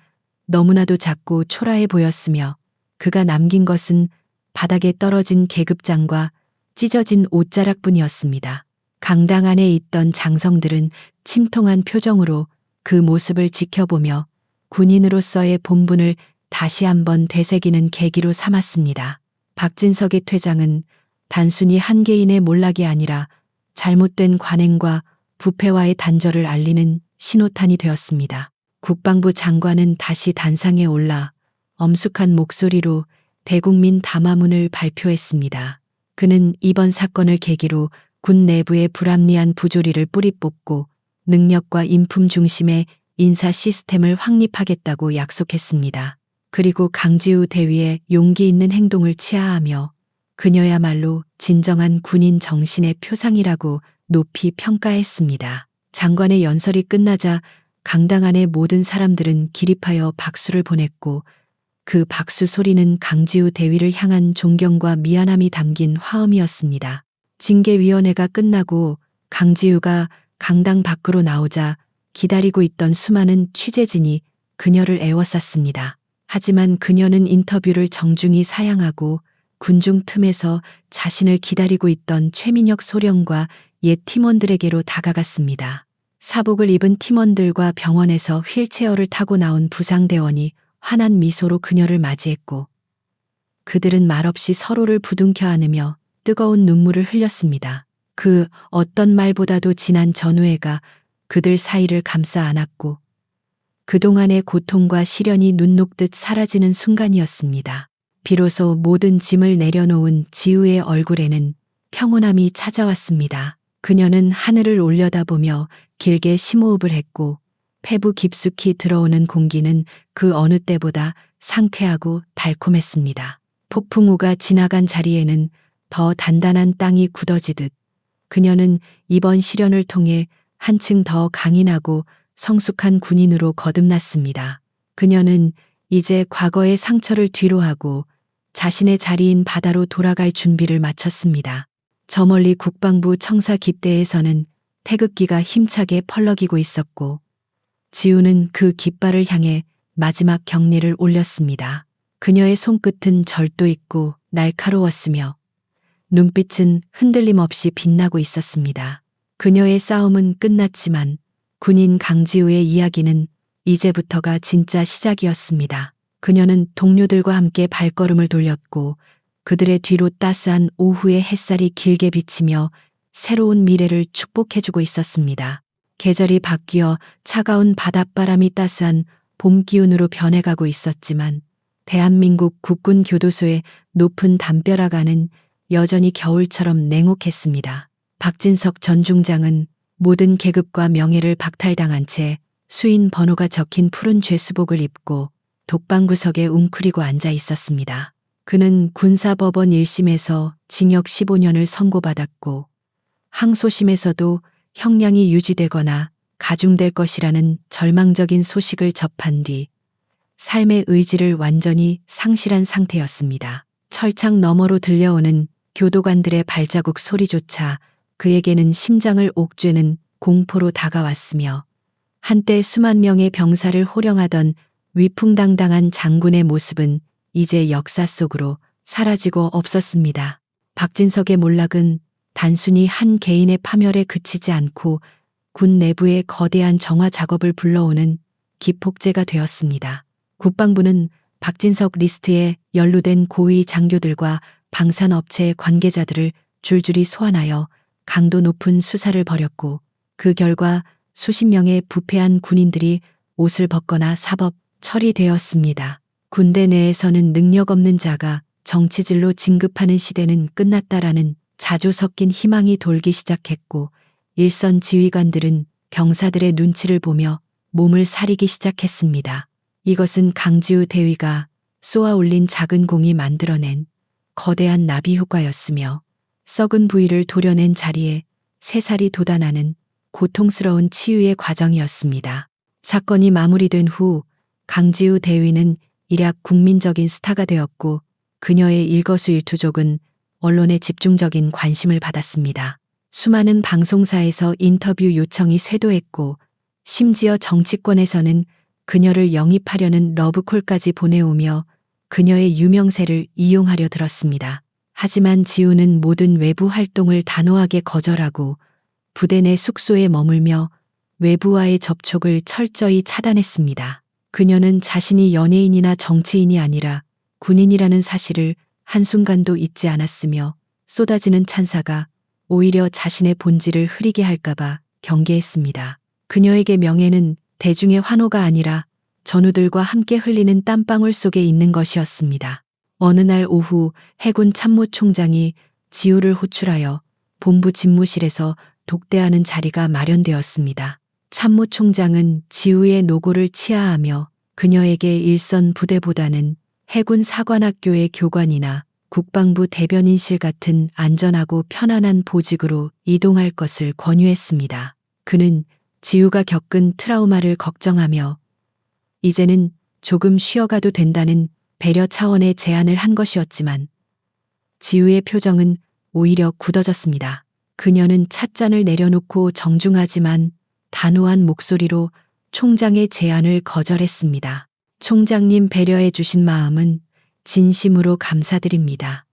너무나도 작고 초라해 보였으며 그가 남긴 것은 바닥에 떨어진 계급장과 찢어진 옷자락뿐이었습니다. 강당 안에 있던 장성들은 침통한 표정으로 그 모습을 지켜보며 군인으로서의 본분을 다시 한번 되새기는 계기로 삼았습니다. 박진석의 퇴장은 단순히 한 개인의 몰락이 아니라 잘못된 관행과 부패와의 단절을 알리는 신호탄이 되었습니다. 국방부 장관은 다시 단상에 올라 엄숙한 목소리로 대국민 담화문을 발표했습니다. 그는 이번 사건을 계기로 군 내부의 불합리한 부조리를 뿌리 뽑고 능력과 인품 중심의 인사 시스템을 확립하겠다고 약속했습니다. 그리고 강지우 대위의 용기 있는 행동을 치하하며 그녀야말로 진정한 군인 정신의 표상이라고 높이 평가했습니다. 장관의 연설이 끝나자 강당 안의 모든 사람들은 기립하여 박수를 보냈고 그 박수 소리는 강지우 대위를 향한 존경과 미안함이 담긴 화음이었습니다. 징계위원회가 끝나고 강지우가 강당 밖으로 나오자 기다리고 있던 수많은 취재진이 그녀를 애워쌌습니다. 하지만 그녀는 인터뷰를 정중히 사양하고 군중 틈에서 자신을 기다리고 있던 최민혁 소령과 옛 팀원들에게로 다가갔습니다. 사복을 입은 팀원들과 병원에서 휠체어를 타고 나온 부상대원이 환한 미소로 그녀를 맞이했고 그들은 말없이 서로를 부둥켜 안으며 뜨거운 눈물을 흘렸습니다. 그 어떤 말보다도 진한 전우애가 그들 사이를 감싸 안았고 그동안의 고통과 시련이 눈 녹듯 사라지는 순간이었습니다. 비로소 모든 짐을 내려놓은 지우의 얼굴에는 평온함이 찾아왔습니다. 그녀는 하늘을 올려다보며 길게 심호흡을 했고 폐부 깊숙이 들어오는 공기는 그 어느 때보다 상쾌하고 달콤했습니다. 폭풍우가 지나간 자리에는 더 단단한 땅이 굳어지듯 그녀는 이번 시련을 통해 한층 더 강인하고 성숙한 군인으로 거듭났습니다. 그녀는 이제 과거의 상처를 뒤로하고 자신의 자리인 바다로 돌아갈 준비를 마쳤습니다. 저 멀리 국방부 청사 깃대에서는 태극기가 힘차게 펄럭이고 있었고 지우는 그 깃발을 향해 마지막 경례를 올렸습니다. 그녀의 손끝은 절도 있고 날카로웠으며 눈빛은 흔들림 없이 빛나고 있었습니다. 그녀의 싸움은 끝났지만 군인 강지우의 이야기는 이제부터가 진짜 시작이었습니다. 그녀는 동료들과 함께 발걸음을 돌렸고 그들의 뒤로 따스한 오후의 햇살이 길게 비치며 새로운 미래를 축복해주고 있었습니다. 계절이 바뀌어 차가운 바닷바람이 따스한 봄 기운으로 변해가고 있었지만 대한민국 국군 교도소의 높은 담벼락안은 여전히 겨울처럼 냉혹했습니다. 박진석 전 중장은 모든 계급과 명예를 박탈당한 채 수인 번호가 적힌 푸른 죄수복을 입고 독방구석에 웅크리고 앉아 있었습니다. 그는 군사법원 1심에서 징역 15년을 선고받았고 항소심에서도 형량이 유지되거나 가중될 것이라는 절망적인 소식을 접한 뒤 삶의 의지를 완전히 상실한 상태였습니다. 철창 너머로 들려오는 교도관들의 발자국 소리조차 그에게는 심장을 옥죄는 공포로 다가왔으며 한때 수만 명의 병사를 호령하던 위풍당당한 장군의 모습은 이제 역사 속으로 사라지고 없었습니다. 박진석의 몰락은 단순히 한 개인의 파멸에 그치지 않고 군 내부의 거대한 정화 작업을 불러오는 기폭제가 되었습니다. 국방부는 박진석 리스트에 연루된 고위 장교들과 방산업체 관계자들을 줄줄이 소환하여 강도 높은 수사를 벌였고 그 결과 수십 명의 부패한 군인들이 옷을 벗거나 사법 처리되었습니다. 군대 내에서는 능력 없는 자가 정치질로 진급하는 시대는 끝났다라는 자조 섞인 희망이 돌기 시작했고 일선 지휘관들은 병사들의 눈치를 보며 몸을 사리기 시작했습니다. 이것은 강지우 대위가 쏘아 올린 작은 공이 만들어낸 거대한 나비 효과였으며 썩은 부위를 도려낸 자리에 새살이 돋아나는 고통스러운 치유의 과정이었습니다. 사건이 마무리된 후 강지우 대위는 일약 국민적인 스타가 되었고 그녀의 일거수일투족은 언론의 집중적인 관심을 받았습니다. 수많은 방송사에서 인터뷰 요청이 쇄도했고 심지어 정치권에서는 그녀를 영입하려는 러브콜까지 보내오며 그녀의 유명세를 이용하려 들었습니다. 하지만 지우는 모든 외부 활동을 단호하게 거절하고 부대 내 숙소에 머물며 외부와의 접촉을 철저히 차단했습니다. 그녀는 자신이 연예인이나 정치인이 아니라 군인이라는 사실을 한순간도 잊지 않았으며 쏟아지는 찬사가 오히려 자신의 본질을 흐리게 할까봐 경계했습니다. 그녀에게 명예는 대중의 환호가 아니라 전우들과 함께 흘리는 땀방울 속에 있는 것이었습니다. 어느 날 오후 해군 참모총장이 지우를 호출하여 본부 집무실에서 독대하는 자리가 마련되었습니다. 참모총장은 지우의 노고를 치하하며 그녀에게 일선 부대보다는 해군 사관학교의 교관이나 국방부 대변인실 같은 안전하고 편안한 보직으로 이동할 것을 권유했습니다. 그는 지우가 겪은 트라우마를 걱정하며 이제는 조금 쉬어가도 된다는 배려 차원의 제안을 한 것이었지만 지우의 표정은 오히려 굳어졌습니다. 그녀는 찻잔을 내려놓고 정중하지만 단호한 목소리로 총장의 제안을 거절했습니다. 총장님 배려해 주신 마음은 진심으로 감사드립니다.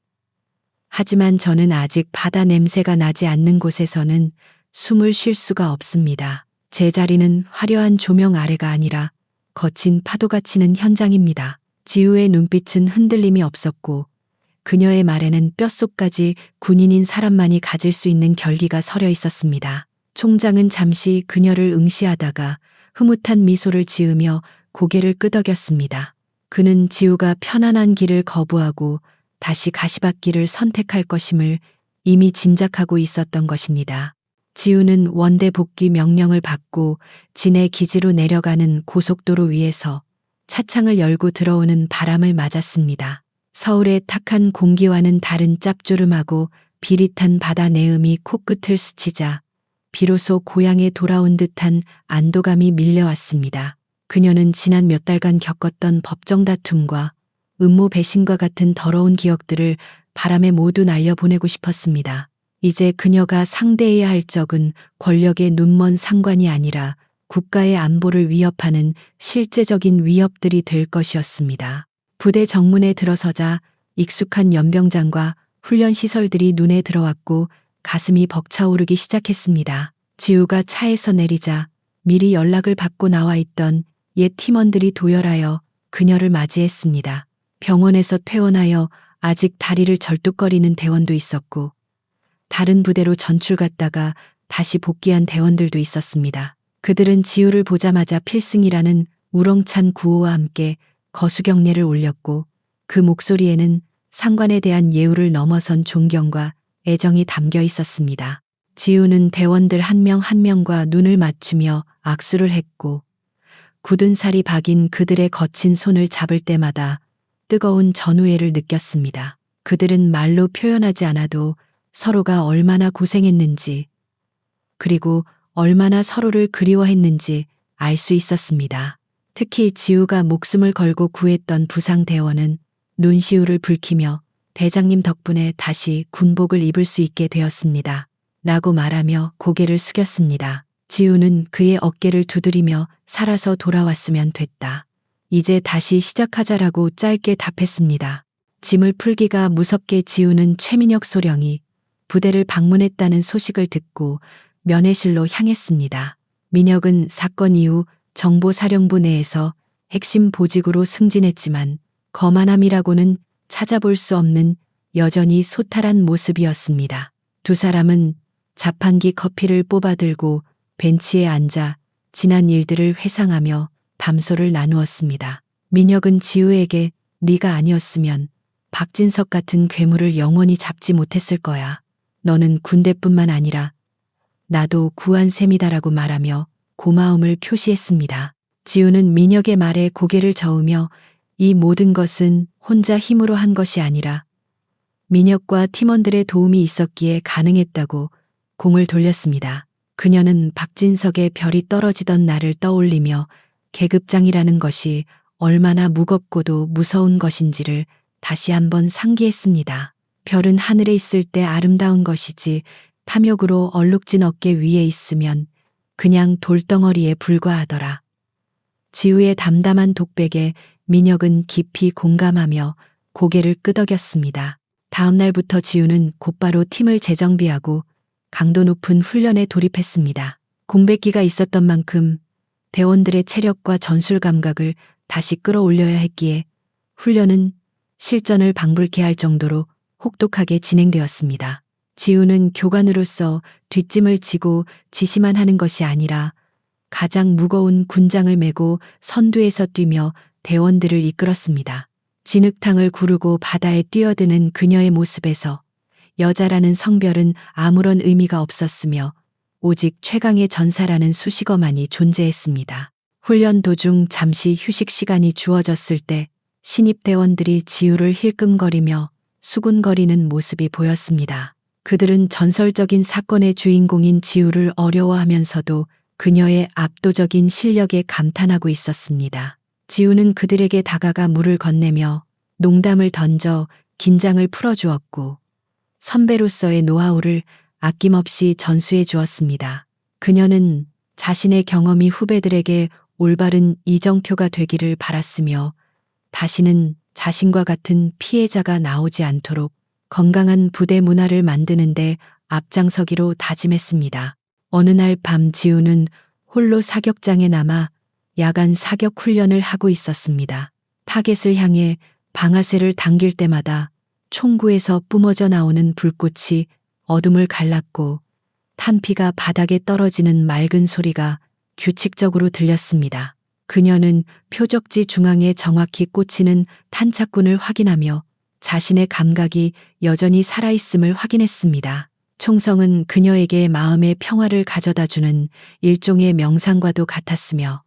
하지만 저는 아직 바다 냄새가 나지 않는 곳에서는 숨을 쉴 수가 없습니다. 제 자리는 화려한 조명 아래가 아니라 거친 파도가 치는 현장입니다. 지우의 눈빛은 흔들림이 없었고 그녀의 말에는 뼛속까지 군인인 사람만이 가질 수 있는 결기가 서려 있었습니다. 총장은 잠시 그녀를 응시하다가 흐뭇한 미소를 지으며 고개를 끄덕였습니다. 그는 지우가 편안한 길을 거부하고 다시 가시밭길을 선택할 것임을 이미 짐작하고 있었던 것입니다. 지우는 원대 복귀 명령을 받고 진해 기지로 내려가는 고속도로 위에서 차창을 열고 들어오는 바람을 맞았습니다. 서울의 탁한 공기와는 다른 짭조름하고 비릿한 바다 내음이 코끝을 스치자 비로소 고향에 돌아온 듯한 안도감이 밀려왔습니다. 그녀는 지난 몇 달간 겪었던 법정 다툼과 음모 배신과 같은 더러운 기억들을 바람에 모두 날려보내고 싶었습니다. 이제 그녀가 상대해야 할 적은 권력의 눈먼 상관이 아니라 국가의 안보를 위협하는 실제적인 위협들이 될 것이었습니다. 부대 정문에 들어서자 익숙한 연병장과 훈련 시설들이 눈에 들어왔고 가슴이 벅차오르기 시작했습니다. 지우가 차에서 내리자 미리 연락을 받고 나와 있던 옛 팀원들이 도열하여 그녀를 맞이했습니다. 병원에서 퇴원하여 아직 다리를 절뚝거리는 대원도 있었고 다른 부대로 전출 갔다가 다시 복귀한 대원들도 있었습니다. 그들은 지우를 보자마자 필승이라는 우렁찬 구호와 함께 거수경례를 올렸고 그 목소리에는 상관에 대한 예우를 넘어선 존경과 애정이 담겨 있었습니다. 지우는 대원들 한 명 한 명과 눈을 맞추며 악수를 했고 굳은 살이 박인 그들의 거친 손을 잡을 때마다 뜨거운 전우애를 느꼈습니다. 그들은 말로 표현하지 않아도 서로가 얼마나 고생했는지 그리고 얼마나 서로를 그리워했는지 알 수 있었습니다. 특히 지우가 목숨을 걸고 구했던 부상 대원은 눈시울을 붉히며 대장님 덕분에 다시 군복을 입을 수 있게 되었습니다. 라고 말하며 고개를 숙였습니다. 지우는 그의 어깨를 두드리며 살아서 돌아왔으면 됐다. 이제 다시 시작하자라고 짧게 답했습니다. 짐을 풀기가 무섭게 지우는 최민혁 소령이 부대를 방문했다는 소식을 듣고 면회실로 향했습니다. 민혁은 사건 이후 정보사령부 내에서 핵심 보직으로 승진했지만 거만함이라고는 찾아볼 수 없는 여전히 소탈한 모습이었습니다. 두 사람은 자판기 커피를 뽑아들고 벤치에 앉아 지난 일들을 회상하며 담소를 나누었습니다. 민혁은 지우에게 네가 아니었으면 박진석 같은 괴물을 영원히 잡지 못했을 거야. 너는 군대뿐만 아니라 나도 구한 셈이다라고 말하며 고마움을 표시했습니다. 지우는 민혁의 말에 고개를 저으며 이 모든 것은 혼자 힘으로 한 것이 아니라 민혁과 팀원들의 도움이 있었기에 가능했다고 공을 돌렸습니다. 그녀는 박진석의 별이 떨어지던 날을 떠올리며 계급장이라는 것이 얼마나 무겁고도 무서운 것인지를 다시 한번 상기했습니다. 별은 하늘에 있을 때 아름다운 것이지 탐욕으로 얼룩진 어깨 위에 있으면 그냥 돌덩어리에 불과하더라. 지우의 담담한 독백에 민혁은 깊이 공감하며 고개를 끄덕였습니다. 다음 날부터 지우는 곧바로 팀을 재정비하고 강도 높은 훈련에 돌입했습니다. 공백기가 있었던 만큼 대원들의 체력과 전술 감각을 다시 끌어올려야 했기에 훈련은 실전을 방불케 할 정도로 혹독하게 진행되었습니다. 지우는 교관으로서 뒷짐을 지고 지시만 하는 것이 아니라 가장 무거운 군장을 메고 선두에서 뛰며 대원들을 이끌었습니다. 진흙탕을 구르고 바다에 뛰어드는 그녀의 모습에서 여자라는 성별은 아무런 의미가 없었으며 오직 최강의 전사라는 수식어만이 존재했습니다. 훈련 도중 잠시 휴식 시간이 주어졌을 때 신입 대원들이 지우를 힐끔거리며 수군거리는 모습이 보였습니다. 그들은 전설적인 사건의 주인공인 지우를 어려워하면서도 그녀의 압도적인 실력에 감탄하고 있었습니다. 지우는 그들에게 다가가 물을 건네며 농담을 던져 긴장을 풀어주었고 선배로서의 노하우를 아낌없이 전수해 주었습니다. 그녀는 자신의 경험이 후배들에게 올바른 이정표가 되기를 바랐으며 다시는 자신과 같은 피해자가 나오지 않도록 건강한 부대 문화를 만드는데 앞장서기로 다짐했습니다. 어느 날 밤 지우는 홀로 사격장에 남아 야간 사격 훈련을 하고 있었습니다. 타겟을 향해 방아쇠를 당길 때마다 총구에서 뿜어져 나오는 불꽃이 어둠을 갈랐고 탄피가 바닥에 떨어지는 맑은 소리가 규칙적으로 들렸습니다. 그녀는 표적지 중앙에 정확히 꽂히는 탄착군을 확인하며 자신의 감각이 여전히 살아있음을 확인했습니다. 총성은 그녀에게 마음의 평화를 가져다주는 일종의 명상과도 같았으며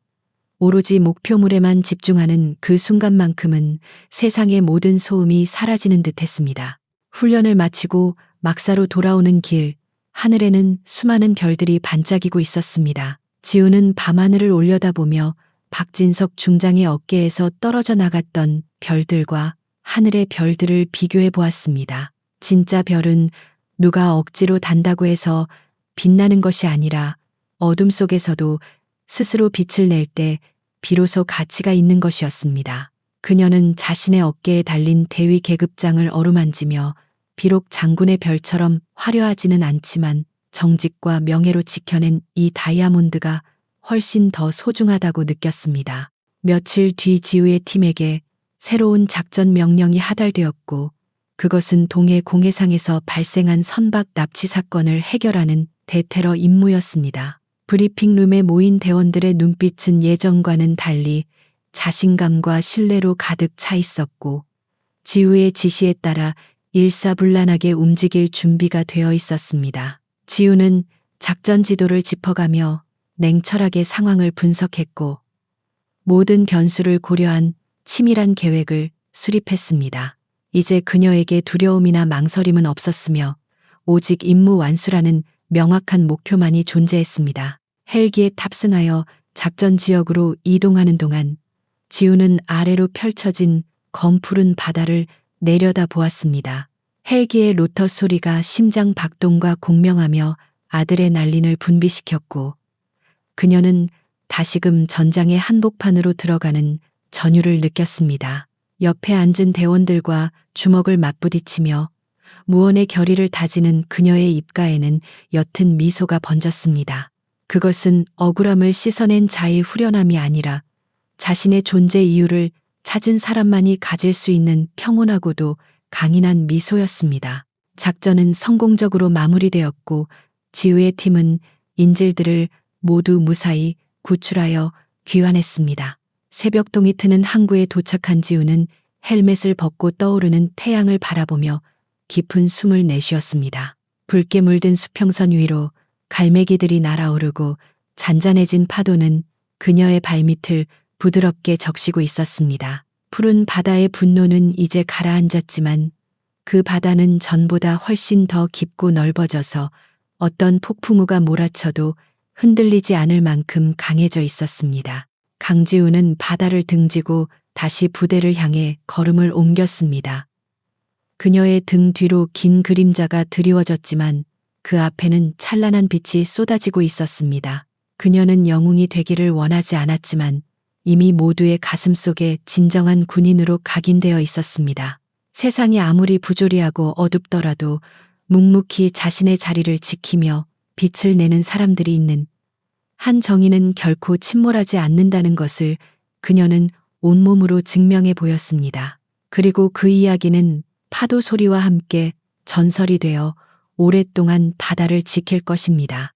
오로지 목표물에만 집중하는 그 순간만큼은 세상의 모든 소음이 사라지는 듯했습니다. 훈련을 마치고 막사로 돌아오는 길, 하늘에는 수많은 별들이 반짝이고 있었습니다. 지우는 밤하늘을 올려다보며 박진석 중장의 어깨에서 떨어져 나갔던 별들과 하늘의 별들을 비교해 보았습니다. 진짜 별은 누가 억지로 단다고 해서 빛나는 것이 아니라 어둠 속에서도 스스로 빛을 낼 때 비로소 가치가 있는 것이었습니다. 그녀는 자신의 어깨에 달린 대위 계급장을 어루만지며 비록 장군의 별처럼 화려하지는 않지만 정직과 명예로 지켜낸 이 다이아몬드가 훨씬 더 소중하다고 느꼈습니다. 며칠 뒤 지우의 팀에게 새로운 작전 명령이 하달되었고 그것은 동해 공해상에서 발생한 선박 납치 사건을 해결하는 대테러 임무였습니다. 브리핑룸에 모인 대원들의 눈빛은 예전과는 달리 자신감과 신뢰로 가득 차 있었고 지우의 지시에 따라 일사불란하게 움직일 준비가 되어 있었습니다. 지우는 작전 지도를 짚어가며 냉철하게 상황을 분석했고 모든 변수를 고려한 치밀한 계획을 수립했습니다. 이제 그녀에게 두려움이나 망설임은 없었으며 오직 임무 완수라는 명확한 목표만이 존재했습니다. 헬기에 탑승하여 작전 지역으로 이동하는 동안 지우는 아래로 펼쳐진 검푸른 바다를 내려다 보았습니다. 헬기의 로터 소리가 심장 박동과 공명하며 아드레날린을 분비시켰고 그녀는 다시금 전장의 한복판으로 들어가는 전율을 느꼈습니다. 옆에 앉은 대원들과 주먹을 맞부딪히며 무언의 결의를 다지는 그녀의 입가에는 옅은 미소가 번졌습니다. 그것은 억울함을 씻어낸 자의 후련함이 아니라 자신의 존재 이유를 찾은 사람만이 가질 수 있는 평온하고도 강인한 미소였습니다. 작전은 성공적으로 마무리되었고 지우의 팀은 인질들을 모두 무사히 구출하여 귀환했습니다. 새벽동이 트는 항구에 도착한 지우는 헬멧을 벗고 떠오르는 태양을 바라보며 깊은 숨을 내쉬었습니다. 붉게 물든 수평선 위로 갈매기들이 날아오르고 잔잔해진 파도는 그녀의 발밑을 부드럽게 적시고 있었습니다. 푸른 바다의 분노는 이제 가라앉았지만 그 바다는 전보다 훨씬 더 깊고 넓어져서 어떤 폭풍우가 몰아쳐도 흔들리지 않을 만큼 강해져 있었습니다. 강지우는 바다를 등지고 다시 부대를 향해 걸음을 옮겼습니다. 그녀의 등 뒤로 긴 그림자가 드리워졌지만 그 앞에는 찬란한 빛이 쏟아지고 있었습니다. 그녀는 영웅이 되기를 원하지 않았지만 이미 모두의 가슴 속에 진정한 군인으로 각인되어 있었습니다. 세상이 아무리 부조리하고 어둡더라도 묵묵히 자신의 자리를 지키며 빛을 내는 사람들이 있는 한 정의는 결코 침몰하지 않는다는 것을 그녀는 온몸으로 증명해 보였습니다. 그리고 그 이야기는 파도 소리와 함께 전설이 되어 오랫동안 바다를 지킬 것입니다.